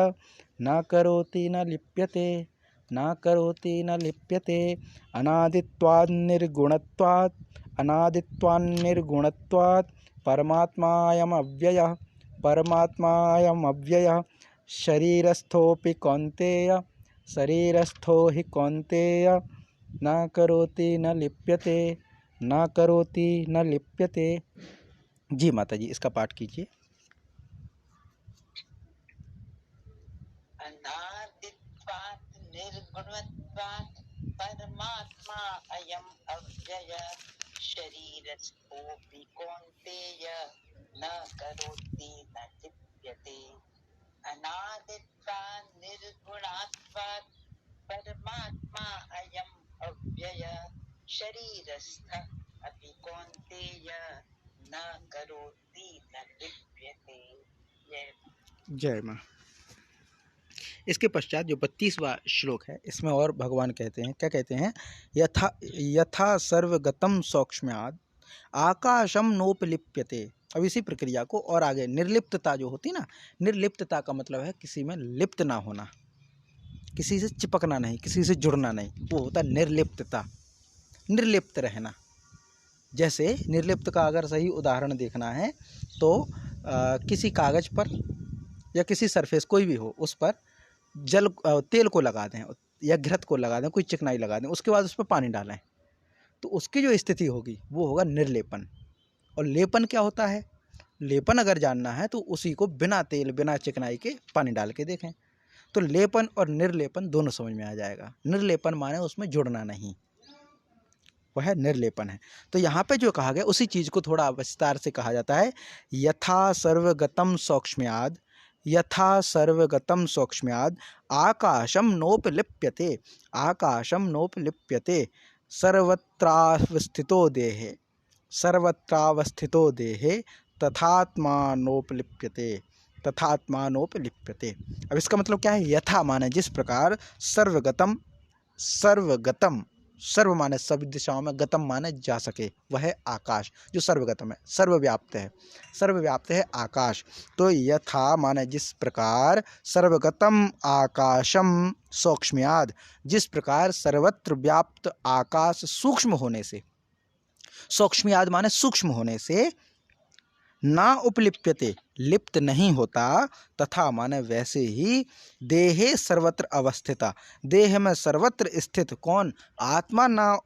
न करोति न लिप्यते, न करोति न लिप्यते। अनादित्वाद निर्गुणत्वाद, अनादित्वान् निर्गुणत्वाद परमात्मायम अव्ययः, परमात्मायम अव्ययः, शरीरस्थोऽपि कौन्तेय, शरीरस्थो हि कौन्तेय, न करोति न लिप्यते, न करोति न लिप्यते। जी माता जी, इसका पाठ कीजिए। अनादित्वात् निर्गुणत्वात् परमात्मा अयम अव्यय, शरीरस्थोऽपि कौन्तेय, न करोति न लिप्यते। अनादित्वात् निर्गुणात्वात् परमात्मा अयम अव्यय, शरीरस्थ अपि कौन्तेय, न करोति न लिप्यते। जय माँ। इसके पश्चात जो 32वां श्लोक है, इसमें और भगवान कहते हैं, क्या कहते हैं, यथा यथा सर्वगतम सौक्ष्म्याद आकाशम नोपलिप्यते। अब इसी प्रक्रिया को और आगे, निर्लिप्तता जो होती ना, निर्लिप्तता का मतलब है किसी में लिप्त ना होना, किसी से चिपकना नहीं, किसी से जुड़ना नहीं, वो होता निर्लिप्तता, निर्लिप्त रहना। जैसे निर्लिप्त का अगर सही उदाहरण देखना है तो किसी कागज़ पर या किसी सरफेस कोई भी हो, उस पर तेल को लगा दें या घृत को लगा दें, कोई चिकनाई लगा दें, उसके बाद उस पर पानी डालें, तो उसकी जो स्थिति होगी वो होगा निर्लेपन। और लेपन क्या होता है, लेपन अगर जानना है तो उसी को बिना तेल बिना चिकनाई के पानी डाल के देखें, तो लेपन और निर्लेपन दोनों समझ में आ जाएगा। निर्लेपन माने उसमें जुड़ना नहीं, वह निर्लेपन है। तो यहाँ पे जो कहा गया उसी चीज़ को थोड़ा विस्तार से कहा जाता है, यथा सर्वगतम सौक्ष्म्याद, यथा सर्वगतम सौक्ष्म्याद आकाशम नोपलिप्यते, आकाशम नोपलिप्यते, सर्वत्रावस्थितो देहे, सर्वत्रावस्थितो देहे, तथात्मानोपलिप्यते, तथात्मानोपलिप्यते। अब इसका मतलब क्या है, यथा माने जिस प्रकार, सर्वगतम, सर्वगतम, सर्व माने सभी दिशाओं में, गतम माने जा सके, वह है आकाश जो सर्वगतम है, सर्वव्याप्त है, सर्वव्याप्त है आकाश। तो यथा माने जिस प्रकार, सर्वगतम आकाशम सौक्ष्म्याद, जिस प्रकार सर्वत्र व्याप्त आकाश सूक्ष्म होने से, सौक्ष्म्याद माने सूक्ष्म होने से, ना उपलिप्यते लिप्त नहीं होता, तथा माने वैसे ही, देहे सर्वत्र अवस्थिता, देह में सर्वत्र स्थित कौन, आत्मा ना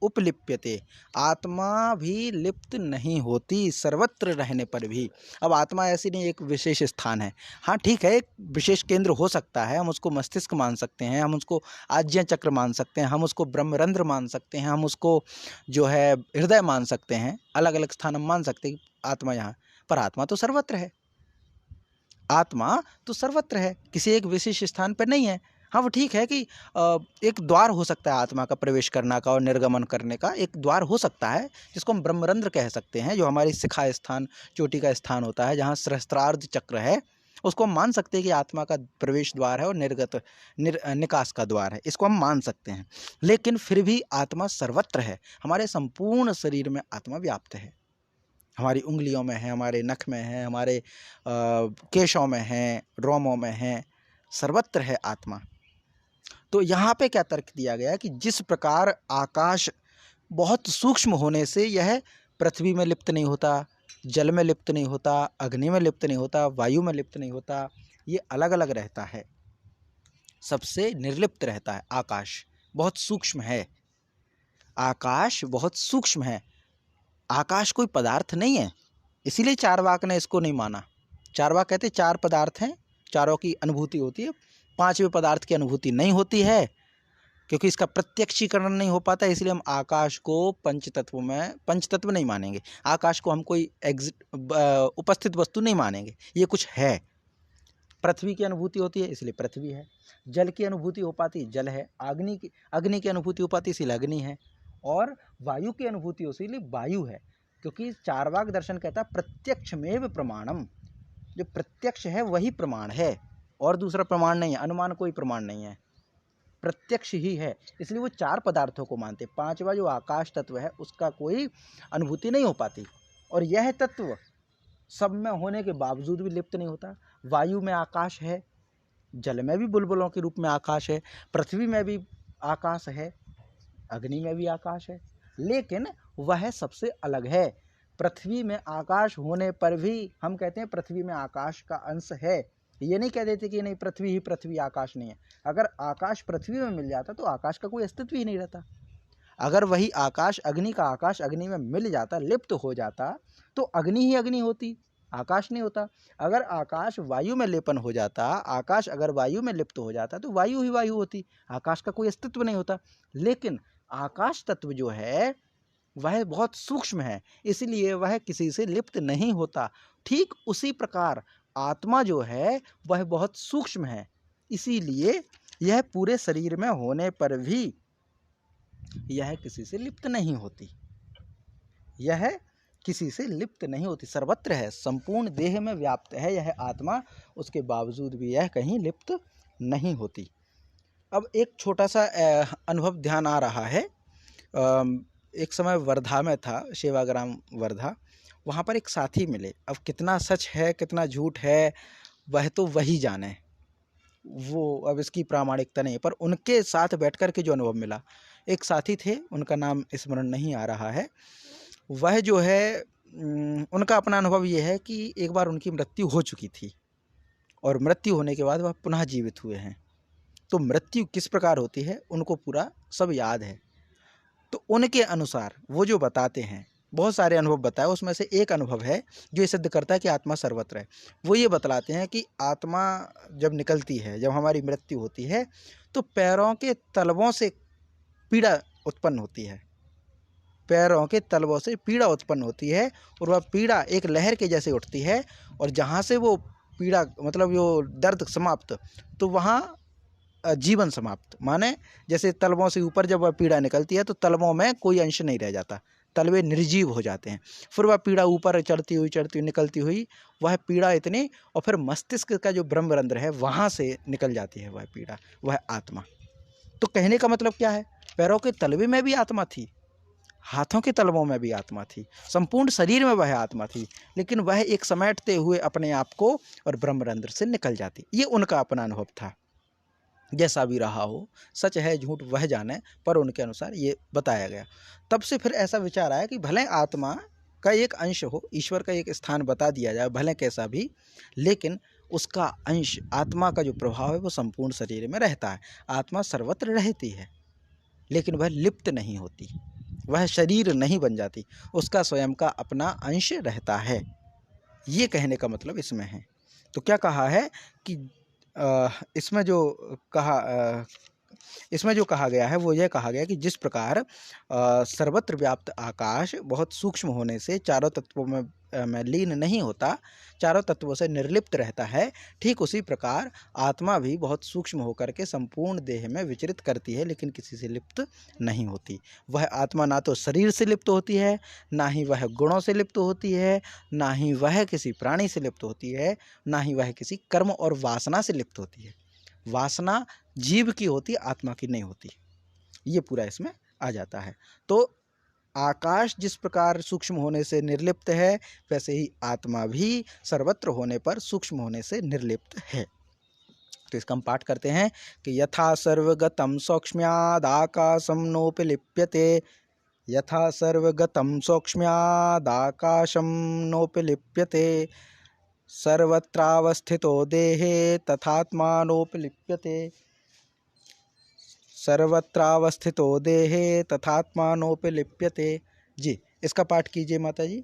उपलिप्यते, आत्मा भी लिप्त नहीं होती सर्वत्र रहने पर भी। अब आत्मा ऐसी नहीं एक विशेष स्थान है, हाँ ठीक है, एक विशेष केंद्र हो सकता है, हम उसको मस्तिष्क मान सकते हैं, हम उसको आज्ञा चक्र मान सकते हैं, हम उसको ब्रह्मरंध्र मान सकते हैं, हम उसको जो है हृदय मान सकते हैं, अलग अलग स्थान हम मान सकते हैं आत्मा यहाँ, पर आत्मा तो सर्वत्र है, आत्मा तो सर्वत्र है, किसी एक विशेष स्थान पर नहीं है। हाँ वो ठीक है कि एक द्वार हो सकता है आत्मा का प्रवेश करने का और निर्गमन करने का, एक द्वार हो सकता है जिसको हम ब्रह्मरंध्र कह सकते हैं, जो हमारी शिखा स्थान, चोटी का स्थान होता है, जहाँ सहस्त्रार्ध चक्र है, उसको हम मान सकते हैं कि आत्मा का प्रवेश द्वार है और निकास का द्वार है, इसको हम मान सकते हैं। लेकिन फिर भी आत्मा सर्वत्र है, हमारे संपूर्ण शरीर में आत्मा व्याप्त है, हमारी उंगलियों में है, हमारे नख में है, हमारे केशों में है, रोमों में है, सर्वत्र है आत्मा। तो यहाँ पे क्या तर्क दिया गया कि जिस प्रकार आकाश बहुत सूक्ष्म होने से यह पृथ्वी में लिप्त नहीं होता, जल में लिप्त नहीं होता, अग्नि में लिप्त नहीं होता, वायु में लिप्त नहीं होता, ये अलग अलग रहता है, सबसे निर्लिप्त रहता है। आकाश बहुत सूक्ष्म है, आकाश बहुत सूक्ष्म है, आकाश कोई पदार्थ नहीं है, इसीलिए चारवाक ने इसको नहीं माना। चारवाक कहते चार पदार्थ हैं, चारों की अनुभूति होती है, पांचवें पदार्थ की अनुभूति नहीं होती है, क्योंकि इसका प्रत्यक्षीकरण नहीं हो पाता। इसलिए हम आकाश को पंचतत्व में, पंचतत्व नहीं मानेंगे। आकाश को हम कोई उपस्थित वस्तु नहीं मानेंगे, ये कुछ है। पृथ्वी की अनुभूति होती है इसलिए पृथ्वी है, जल की अनुभूति हो पाती जल है, अग्नि की अनुभूति हो पाती इसलिए अग्नि है, और वायु की अनुभूति हो इसलिए वायु है। क्योंकि चारवाक दर्शन कहता है प्रत्यक्षमेव प्रमाणम, जो प्रत्यक्ष है वही प्रमाण है, और दूसरा प्रमाण नहीं है, अनुमान कोई प्रमाण नहीं है, प्रत्यक्ष ही है। इसलिए वो चार पदार्थों को मानते। पांचवा जो आकाश तत्व है उसका कोई अनुभूति नहीं हो पाती, और यह तत्व सब में होने के बावजूद भी लिप्त नहीं होता। वायु में आकाश है, जल में भी बुलबुलों के रूप में आकाश है, पृथ्वी में भी आकाश है, अग्नि में भी आकाश है, लेकिन वह सबसे अलग है। पृथ्वी में आकाश होने पर भी हम कहते हैं पृथ्वी में आकाश का अंश है, ये नहीं कह देते कि नहीं पृथ्वी ही पृथ्वी, आकाश नहीं है। अगर आकाश पृथ्वी में मिल जाता तो आकाश का कोई अस्तित्व ही नहीं रहता। अगर वही आकाश अग्नि का आकाश अग्नि में मिल जाता, लिप्त हो जाता, तो अग्नि ही अग्नि होती, आकाश नहीं होता। अगर आकाश वायु में लेपन हो जाता, आकाश अगर वायु में लिप्त हो जाता तो वायु ही वायु होती, आकाश का कोई अस्तित्व नहीं होता। लेकिन आकाश तत्व जो है वह बहुत सूक्ष्म है, इसलिए वह किसी से लिप्त नहीं होता। ठीक उसी प्रकार आत्मा जो है वह बहुत सूक्ष्म है, इसीलिए यह पूरे शरीर में होने पर भी यह किसी से लिप्त नहीं होती, यह किसी से लिप्त नहीं होती, सर्वत्र है, संपूर्ण देह में व्याप्त है यह आत्मा, उसके बावजूद भी यह कहीं लिप्त नहीं होती। अब एक छोटा सा अनुभव ध्यान आ रहा है। एक समय वर्धा में था, सेवाग्राम वर्धा, वहाँ पर एक साथी मिले। अब कितना सच है कितना झूठ है वह तो वही जाने, वो अब इसकी प्रामाणिकता नहीं है, पर उनके साथ बैठकर के जो अनुभव मिला, एक साथी थे, उनका नाम स्मरण नहीं आ रहा है, वह जो है उनका अपना अनुभव ये है कि एक बार उनकी मृत्यु हो चुकी थी, और मृत्यु होने के बाद वह पुनः जीवित हुए हैं। तो मृत्यु किस प्रकार होती है उनको पूरा सब याद है। तो उनके अनुसार वो जो बताते हैं, बहुत सारे अनुभव बताए, उसमें से एक अनुभव है जो ये सिद्ध करता है कि आत्मा सर्वत्र है। वो ये बतलाते हैं कि आत्मा जब निकलती है, जब हमारी मृत्यु होती है, तो पैरों के तलवों से पीड़ा उत्पन्न होती है, पैरों के तलवों से पीड़ा उत्पन्न होती है, और वह पीड़ा एक लहर के जैसे उठती है, और जहाँ से वो पीड़ा मतलब वो दर्द समाप्त, तो वहाँ जीवन समाप्त। माने जैसे तलवों से ऊपर जब वह पीड़ा निकलती है तो तलवों में कोई अंश नहीं रह जाता, तलवे निर्जीव हो जाते हैं। फिर वह पीड़ा ऊपर चढ़ती हुई निकलती हुई वह पीड़ा इतनी, और फिर मस्तिष्क का जो ब्रह्मरंध्र है वहाँ से निकल जाती है वह पीड़ा, वह आत्मा। तो कहने का मतलब क्या है, पैरों के तलवे में भी आत्मा थी, हाथों के तलवों में भी आत्मा थी, संपूर्ण शरीर में वह आत्मा थी, लेकिन वह एक समेटते हुए अपने आप को और ब्रह्मरंध्र से निकल जाती। ये उनका अपना अनुभव था। जैसा भी रहा हो, सच है झूठ वह जाने, पर उनके अनुसार ये बताया गया। तब से फिर ऐसा विचार आया कि भले आत्मा का एक अंश हो, ईश्वर का एक स्थान बता दिया जाए भले कैसा भी, लेकिन उसका अंश, आत्मा का जो प्रभाव है वो संपूर्ण शरीर में रहता है। आत्मा सर्वत्र रहती है, लेकिन वह लिप्त नहीं होती, वह शरीर नहीं बन जाती, उसका स्वयं का अपना अंश रहता है। ये कहने का मतलब इसमें है। तो क्या कहा है कि इसमें जो कहा गया है वो यह कहा गया कि जिस प्रकार सर्वत्र व्याप्त आकाश बहुत सूक्ष्म होने से चारों तत्वों में लीन नहीं होता, चारों तत्वों से निर्लिप्त रहता है, ठीक उसी प्रकार आत्मा भी बहुत सूक्ष्म होकर के संपूर्ण देह में विचरित करती है, लेकिन किसी से लिप्त नहीं होती। वह आत्मा ना तो शरीर से लिप्त होती है, ना ही वह गुणों से लिप्त होती है, ना ही वह किसी प्राणी से लिप्त होती है, ना ही वह किसी कर्म और वासना से लिप्त होती है। वासना जीव की होती, आत्मा की नहीं होती। ये पूरा इसमें आ जाता है। तो आकाश जिस प्रकार सूक्ष्म होने से निर्लिप्त है, वैसे ही आत्मा भी सर्वत्र होने पर सूक्ष्म होने से निर्लिप्त है। तो इसका हम पाठ करते हैं कि यथा सर्वगतम सौक्ष्म्यादाकाशम नोपि लिप्यते, यथा सर्वगतम सौक्ष्म्यादाकाशम नोपि लिप्यते, सर्वत्रावस्थितो देहे तथात्मानोपि लिप्यते, सर्वत्रावस्थितो देहे तथात्मानोपि लिप्यते। जी, इसका पाठ कीजिए माता जी।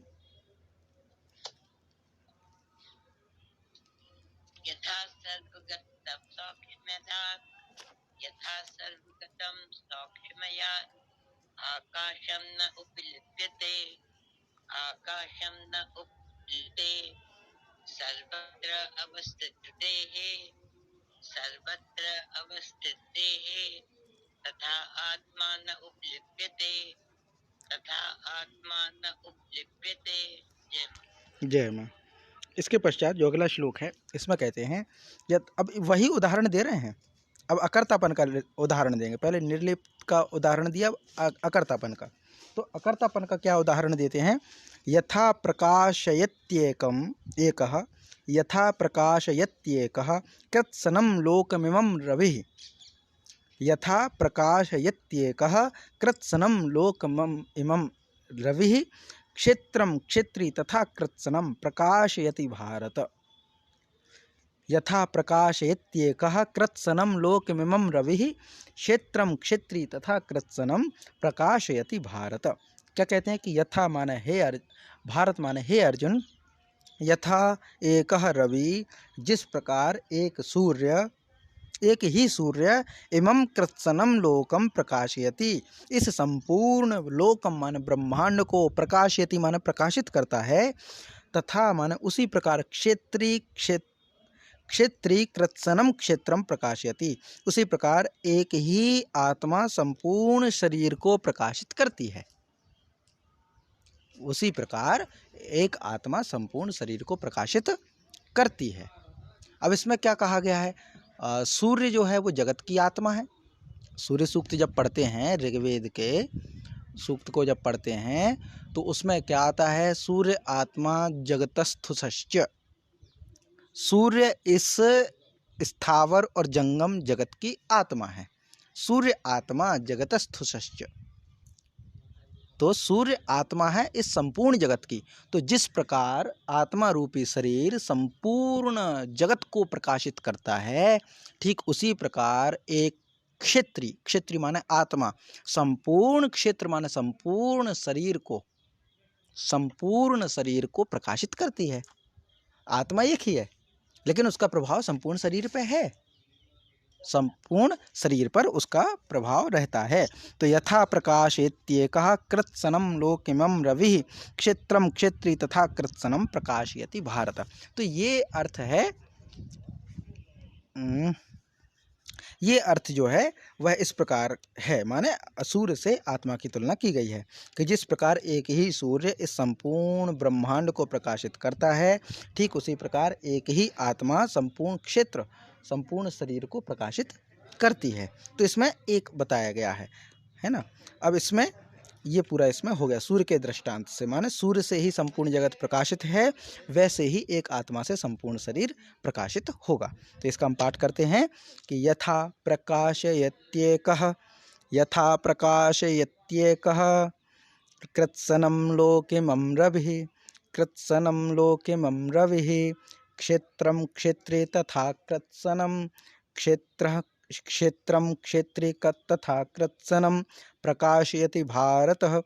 आयात् आकाशं न उपलिप्यते आकाशं न उपलिप्यते सर्वत्र अवस्थितेः सर्वत्र अवस्थितेः तथा आत्मा न उपलिप्यते तथा आत्मा न उपलिप्यते। जय मां। इसके पश्चात जो अगला श्लोक है इसमें कहते हैं, अब वही उदाहरण दे रहे हैं, अब अकर्तापन का उदाहरण देंगे। पहले निर्लिप का उदाहरण दिया, अब अकर्तापन का। तो अकर्तापन का क्या उदाहरण देते हैं? यथा प्रकाशयत्येकम् एकः यथा प्रकाशयत्येकः कृत्सनं लोकमिमं रविः यथा प्रकाशयत्येकः कृत्सनं लोकमिमं रविः क्षेत्रं क्षेत्री तथा कृत्सनं प्रकाशयति भारत। यथा प्रकाशयत्येकः कृत्सनं लोकमिमं रविः क्षेत्रं क्षेत्री तथा कृत्सनं प्रकाशयति भारत। क्या कहते हैं कि यथा माने हे भारत माने हे अर्जुन, यथा एकः रवि, जिस प्रकार एक ही सूर्य इमं कृत्सनं लोकम प्रकाशयति, इस संपूर्ण लोकम माने ब्रह्मांड को प्रकाशयति माने प्रकाशित करता है, तथा माने उसी प्रकार क्षेत्री कृत्सनं क्षेत्रम प्रकाशयति, उसी प्रकार एक ही आत्मा संपूर्ण शरीर को प्रकाशित करती है। उसी प्रकार एक आत्मा संपूर्ण शरीर को प्रकाशित करती है। अब इसमें क्या कहा गया है? सूर्य जो है वो जगत की आत्मा है। सूर्य सूक्त जब पढ़ते हैं, ऋग्वेद के सूक्त को जब पढ़ते हैं तो उसमें क्या आता है? सूर्य आत्मा जगतस्थुश्च। सूर्य इस स्थावर और जंगम जगत की आत्मा है। सूर्य आत्मा जगतस्थुश्च, तो सूर्य आत्मा है इस संपूर्ण जगत की। तो जिस प्रकार आत्मा रूपी शरीर संपूर्ण जगत को प्रकाशित करता है, ठीक उसी प्रकार एक क्षेत्री माने आत्मा, संपूर्ण क्षेत्र माने संपूर्ण शरीर को प्रकाशित करती है। आत्मा एक ही है, लेकिन उसका प्रभाव संपूर्ण शरीर पे है, संपूर्ण शरीर पर उसका प्रभाव रहता है। तो यथा प्रकाशयत्येकः कृत्सनं लोकमिमं रविः क्षेत्रं क्षेत्री तथा कृत्सनं प्रकाशयति भारत। तो ये अर्थ है, ये अर्थ जो है वह इस प्रकार है, माने सूर्य से आत्मा की तुलना की गई है कि जिस प्रकार एक ही सूर्य इस संपूर्ण ब्रह्मांड को प्रकाशित करता है, ठीक उसी प्रकार एक ही आत्मा संपूर्ण क्षेत्र संपूर्ण शरीर को प्रकाशित करती है। तो इसमें एक बताया गया है ना। अब इसमें ये पूरा इसमें हो गया सूर्य के दृष्टांत से, माने सूर्य से ही संपूर्ण जगत प्रकाशित है, वैसे ही एक आत्मा से संपूर्ण शरीर प्रकाशित होगा। तो इसका हम पाठ करते हैं कि यथा प्रकाशयत्येकः कृत्सनं लोकमिमं रविः क्षेत्रं क्षेत्री तथा कृत्सनं क्षेत्रं क्षेत्री तथा कृत्सनं प्रकाशयति भारतः।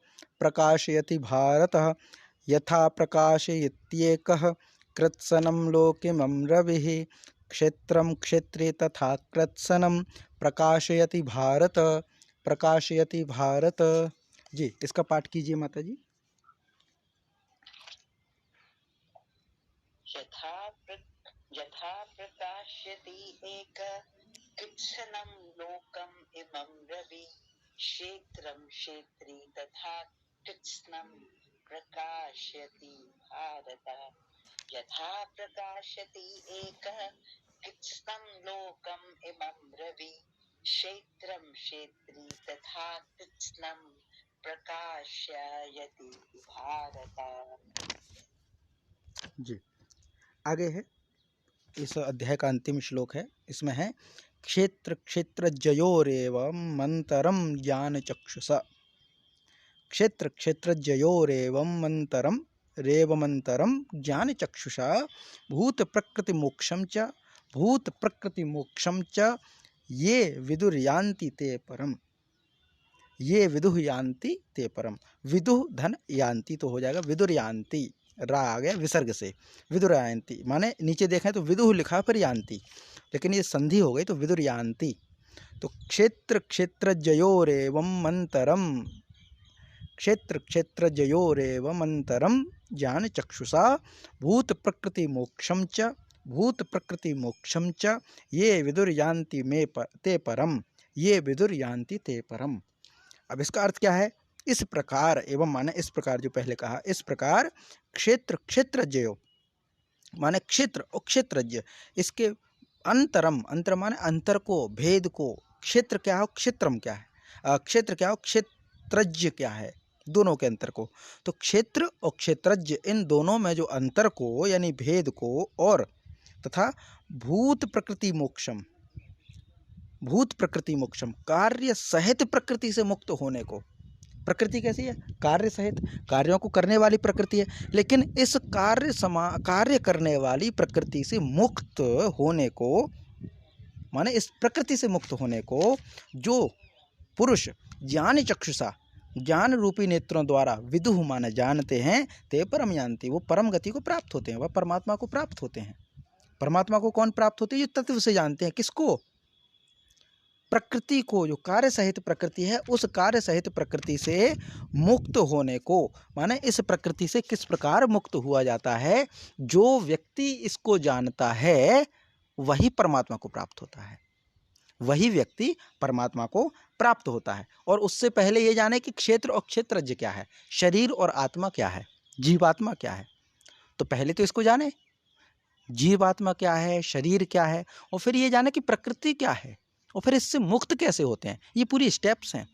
यथा प्रकाशयत्येकः कृत्सनं लोकमिमं रविः क्षेत्रं क्षेत्री तथा कृत्सनं प्रकाशयति भारत। जी, इसका पाठ कीजिए माता जी। यथा प्रकाशयति एक कृत्सनं लोकम् इमं रवि क्षेत्रं क्षेत्री तथा कृत्सनं प्रकाशयति भारत। यथा प्रकाशयति एक कृत्सनं लोकम् इमं रवि क्षेत्रं क्षेत्री तथा कृत्सनं प्रकाशयति भारत। जी, आगे है, इस अध्याय का अंतिम श्लोक है। इसमें है क्षेत्र क्षेत्रज्जयोरेवम् अंतरम ज्ञान चक्षुषा। क्षेत्र क्षेत्रज्जयोरेवम् अंतरम रेवमंतरम ज्ञान चक्षुषा भूत प्रकृति मोक्षम च ये विदुर्यान्ति ते परम। ये विदुः यान्ति ते परम। विदुः धन यान्ति तो हो जाएगा विदुर्यान्ति, रा आ गया विसर्ग से, विदुर्यान्ति माने नीचे देखें तो विदुः लिखा पर यान्ति, लेकिन ये संधि हो गई तो विदुर्यान्ति। तो क्षेत्र क्षेत्रज्ञयोरेवम् अंतरम, क्षेत्र क्षेत्रज्ञयोरेवम् अंतरम ज्ञान चक्षुषा भूत प्रकृति मोक्षम च ये विदुर्यान्ति ते परम, ये विदुर्यान्ति ते परम। अब इसका अर्थ क्या है? इस प्रकार, एवं माने इस प्रकार, जो पहले कहा इस प्रकार, क्षेत्र क्षेत्रज्ञयो माने क्षेत्र और क्षेत्रज्ञ, इसके अंतरम, अंतर माने अंतर को, भेद को, क्षेत्र क्या हो क्षेत्रम क्या है, क्षेत्र क्या हो क्षेत्रज्ञ क्या है, दोनों के अंतर को। तो क्षेत्र और क्षेत्रज्ञ इन दोनों में जो अंतर को यानी भेद को, और तथा भूत प्रकृति मोक्षम, भूत प्रकृति मोक्षम कार्य सहित प्रकृति से मुक्त होने को। प्रकृति कैसी है? कार्य सहित, कार्यों को करने वाली प्रकृति है, लेकिन इस कार्य करने वाली प्रकृति से मुक्त होने को, माने इस प्रकृति से मुक्त होने को जो पुरुष ज्ञान चक्षुषा, ज्ञान रूपी नेत्रों द्वारा विदुः माने जानते हैं, ते परम यान्ति, वो परम गति को प्राप्त होते हैं, वह परमात्मा को प्राप्त होते हैं। परमात्मा को कौन प्राप्त होते हैं? जो तत्व से जानते हैं। किसको? प्रकृति को, जो कार्य सहित प्रकृति है, उस कार्य सहित प्रकृति से मुक्त होने को। माने इस प्रकृति से किस प्रकार मुक्त हुआ जाता है? जो व्यक्ति इसको जानता है वही परमात्मा को प्राप्त होता है, वही व्यक्ति परमात्मा को प्राप्त होता है। और उससे पहले ये जाने कि क्षेत्र और क्षेत्रज्ञ क्या है, शरीर और आत्मा क्या है, जीवात्मा क्या है। तो पहले तो इसको जाने जीवात्मा क्या है, शरीर क्या है, और फिर ये जाने कि प्रकृति क्या है, और फिर इससे मुक्त कैसे होते हैं। ये पूरी स्टेप्स हैं।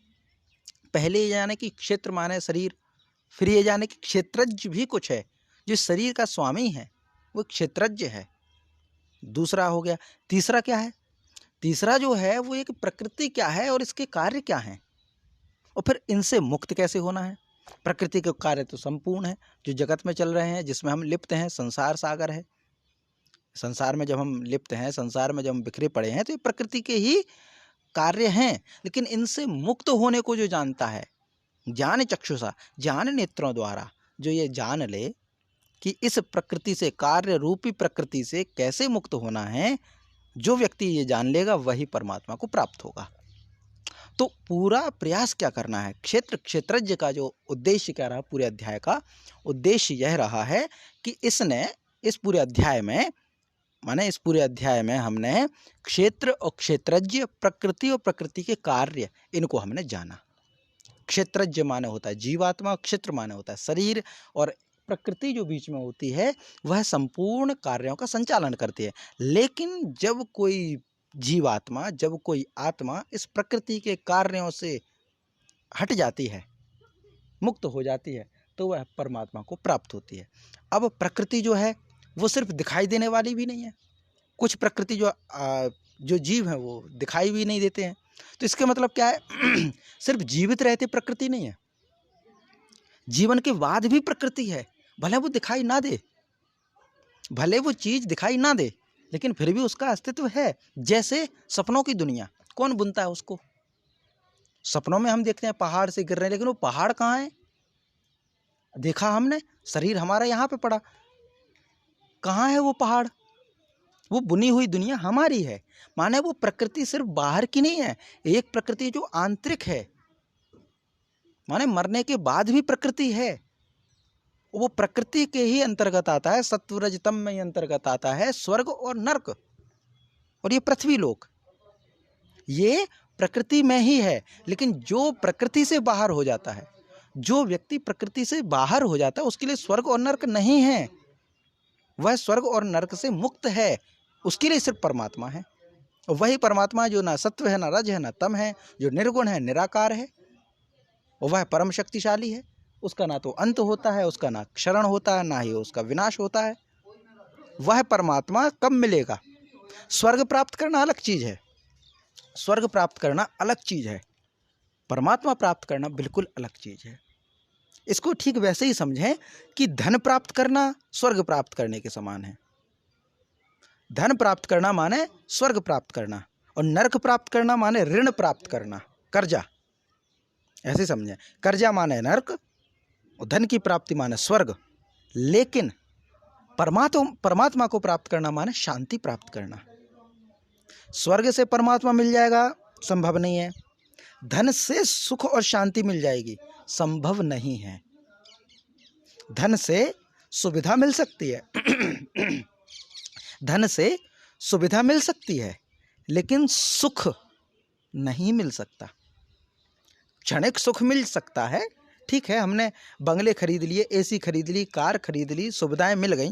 पहले ये जाने कि क्षेत्र माने शरीर, फिर ये जाने कि क्षेत्रज्ञ भी कुछ है, जो शरीर का स्वामी है वो क्षेत्रज्ञ है। दूसरा हो गया। तीसरा क्या है? तीसरा जो है वो एक प्रकृति क्या है और इसके कार्य क्या हैं, और फिर इनसे मुक्त कैसे होना है। प्रकृति के कार्य तो संपूर्ण है, जो जगत में चल रहे हैं, जिसमें हम लिप्त हैं, संसार सागर है। संसार में जब हम लिप्त हैं, संसार में जब हम बिखरे पड़े हैं, तो ये प्रकृति के ही कार्य हैं। लेकिन इनसे मुक्त होने को जो जानता है, ज्ञान चक्षुषा, ज्ञान नेत्रों द्वारा जो ये जान ले कि इस प्रकृति से, कार्य रूपी प्रकृति से कैसे मुक्त होना है, जो व्यक्ति ये जान लेगा वही परमात्मा को प्राप्त होगा। तो पूरा प्रयास क्या करना है? क्षेत्र क्षेत्रज्ञ का जो उद्देश्य क्या रहा, पूरे अध्याय का उद्देश्य यह रहा है कि इसने इस पूरे अध्याय में, माने इस पूरे अध्याय में हमने क्षेत्र और क्षेत्रज्ञ, प्रकृति और प्रकृति के कार्य, इनको हमने जाना। क्षेत्रज्ञ माने होता है जीवात्मा, क्षेत्र माने होता है शरीर, और प्रकृति जो बीच में होती है वह संपूर्ण कार्यों का संचालन करती है। लेकिन जब कोई जीवात्मा, जब कोई आत्मा इस प्रकृति के कार्यों से हट जाती है, मुक्त हो जाती है, तो वह परमात्मा को प्राप्त होती है। अब प्रकृति जो है वो सिर्फ दिखाई देने वाली भी नहीं है। कुछ प्रकृति जो जीव हैं वो दिखाई भी नहीं देते हैं। तो इसके मतलब क्या है? सिर्फ जीवित रहते प्रकृति नहीं है, जीवन के बाद भी प्रकृति है। भले वो दिखाई ना दे, भले वो चीज दिखाई ना दे, लेकिन फिर भी उसका अस्तित्व है। जैसे सपनों की दुनिया, कौन बुनता है उसको? सपनों में हम देखते हैं पहाड़ से गिर रहे हैं, लेकिन वो पहाड़ कहाँ है? देखा हमने, शरीर हमारा यहाँ पे पड़ा, कहाँ है वो पहाड़? वो बुनी हुई दुनिया हमारी है। माने वो प्रकृति सिर्फ बाहर की नहीं है, एक प्रकृति जो आंतरिक है, माने मरने के बाद भी प्रकृति है। वो प्रकृति के ही अंतर्गत आता है, सत्वरजतम में ही अंतर्गत आता है स्वर्ग और नरक, और ये पृथ्वी लोक, ये प्रकृति में ही है। लेकिन जो प्रकृति से बाहर हो जाता है, जो व्यक्ति प्रकृति से बाहर हो जाता है, उसके लिए स्वर्ग और नरक नहीं है, वह स्वर्ग और नरक से मुक्त है। उसके लिए सिर्फ परमात्मा है। वही परमात्मा जो ना सत्व है, ना रज है, ना तम है, जो निर्गुण है, निराकार है, और वह परम शक्तिशाली है। उसका ना तो अंत होता है, उसका ना क्षरण होता है, ना ही उसका विनाश होता है। वह परमात्मा कब मिलेगा? स्वर्ग प्राप्त करना अलग चीज है, स्वर्ग प्राप्त करना अलग चीज है, परमात्मा प्राप्त करना बिल्कुल अलग चीज है। इसको ठीक वैसे ही समझें कि धन प्राप्त करना स्वर्ग प्राप्त करने के समान है। धन प्राप्त करना माने स्वर्ग प्राप्त करना, और नरक प्राप्त करना माने ऋण प्राप्त करना, कर्जा। ऐसे समझें, कर्जा माने नरक और धन की प्राप्ति माने स्वर्ग। लेकिन परमात्मा को प्राप्त करना माने शांति प्राप्त करना। स्वर्ग से परमात्मा मिल जाएगा संभव नहीं है। धन से सुख और शांति मिल जाएगी, संभव नहीं है। धन से सुविधा मिल सकती है धन से सुविधा मिल सकती है, लेकिन सुख नहीं मिल सकता। क्षणिक सुख मिल सकता है, ठीक है, हमने बंगले खरीद लिए, एसी खरीद ली, कार खरीद ली, सुविधाएं मिल गई,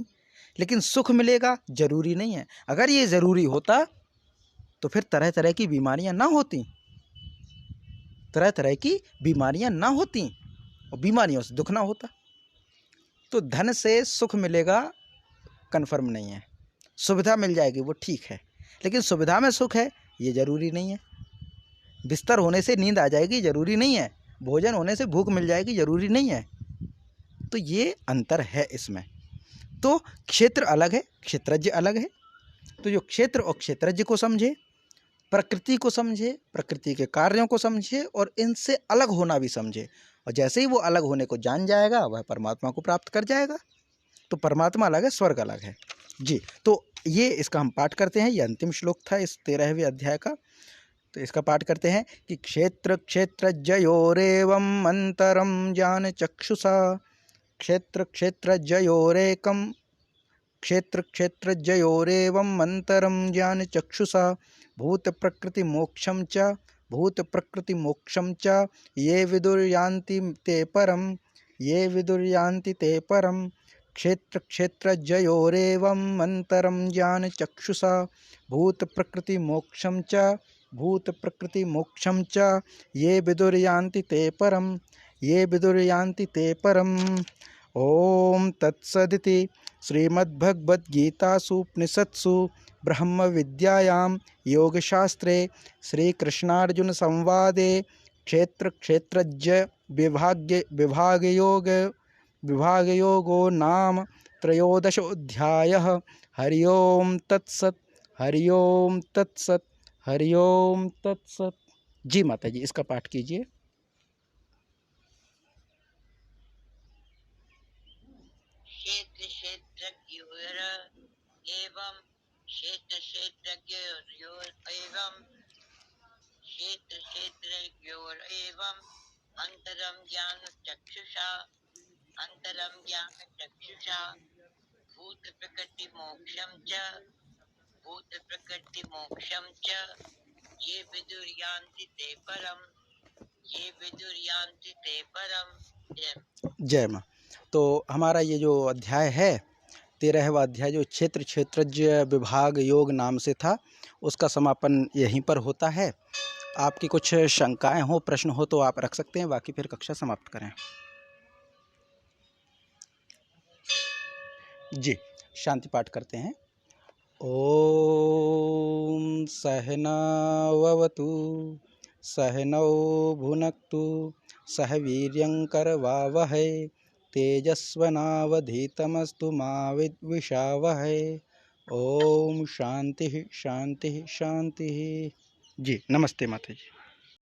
लेकिन सुख मिलेगा जरूरी नहीं है। अगर ये जरूरी होता तो फिर तरह तरह की बीमारियां ना होती, तरह तरह की बीमारियां ना होती और बीमारियों से दुख ना होता। तो धन से सुख मिलेगा कन्फर्म नहीं है। सुविधा मिल जाएगी वो ठीक है, लेकिन सुविधा में सुख है ये जरूरी नहीं है। बिस्तर होने से नींद आ जाएगी जरूरी नहीं है, भोजन होने से भूख मिल जाएगी जरूरी नहीं है। तो ये अंतर है इसमें। तो क्षेत्र अलग है, क्षेत्रज्ञ अलग है। तो जो क्षेत्र और क्षेत्रज्ञ को समझे, प्रकृति को समझे, प्रकृति के कार्यों को समझे और इनसे अलग होना भी समझे, और जैसे ही वो अलग होने को जान जाएगा वह परमात्मा को प्राप्त कर जाएगा। तो परमात्मा अलग है, स्वर्ग अलग है जी। तो ये इसका हम पाठ करते हैं। ये अंतिम श्लोक था इस 13वें अध्याय का। तो इसका पाठ करते हैं कि क्षेत्र क्षेत्रज्ञयोरेवम् अंतरम ज्ञान चक्षुषा, क्षेत्र क्षेत्रज्ञयोरेकम क्षेत्र क्षेत्रज्ञयोरेवम् अंतरम ज्ञान चक्षुषा, भूत प्रकृति मोक्षम च भूत प्रकृति मोक्षम च ये विदुर्यान्ति ते परम, ये विदुर्यान्ति ते परम। क्षेत्र क्षेत्रज्ञयोरेवम् अंतरम ज्ञान चक्षुषा, भूत प्रकृति मोक्षम च भूत प्रकृति मोक्षम च ये विदुर्यान्ति ते परम, ये विदुर्यान्ति ते परम। ओम तत्सदिति श्रीमद्भगवद्गीतासु उपनिषत्सु ब्रह्म विद्यायां योगशास्त्रे श्रीकृष्णार्जुन संवादे क्षेत्र क्षेत्रज्ञ विभागयोगो नाम त्रयोदशोऽध्यायः। हरि ओम तत्सत्, हरि ओम तत्सत्, हरि ओम तत्सत्। जी माता जी, इसका पाठ कीजिए। क्षेत्र क्षेत्रज्ञयोर एवं क्षेत्र क्षेत्रज्ञयोर एवं क्षेत्र क्षेत्रज्ञयोर एवं अंतरम ज्ञान चक्षुषा, अंतरम ज्ञान चक्षुषा, भूत प्रकृति मोक्षम च भूत प्रकृति मोक्षम च ये विदुर्यान्ति ते परम, ये विदुर्यान्ति ते परम। जय माँ। तो हमारा ये जो अध्याय है 13वां अध्याय, जो क्षेत्र क्षेत्रज्ञ विभाग योग नाम से था, उसका समापन यहीं पर होता है। आपकी कुछ शंकाएं हो, प्रश्न हो तो आप रख सकते हैं, बाकी फिर कक्षा समाप्त करें। जी, शांति पाठ करते हैं। ओम सहनाववतु सहनौ भुनक्तु सह वीर्यंकरवावहै तेजस्वनावधीतमस्तु मा विद्विषावहै। ओम शांति शांति शांति। जी नमस्ते माता जी।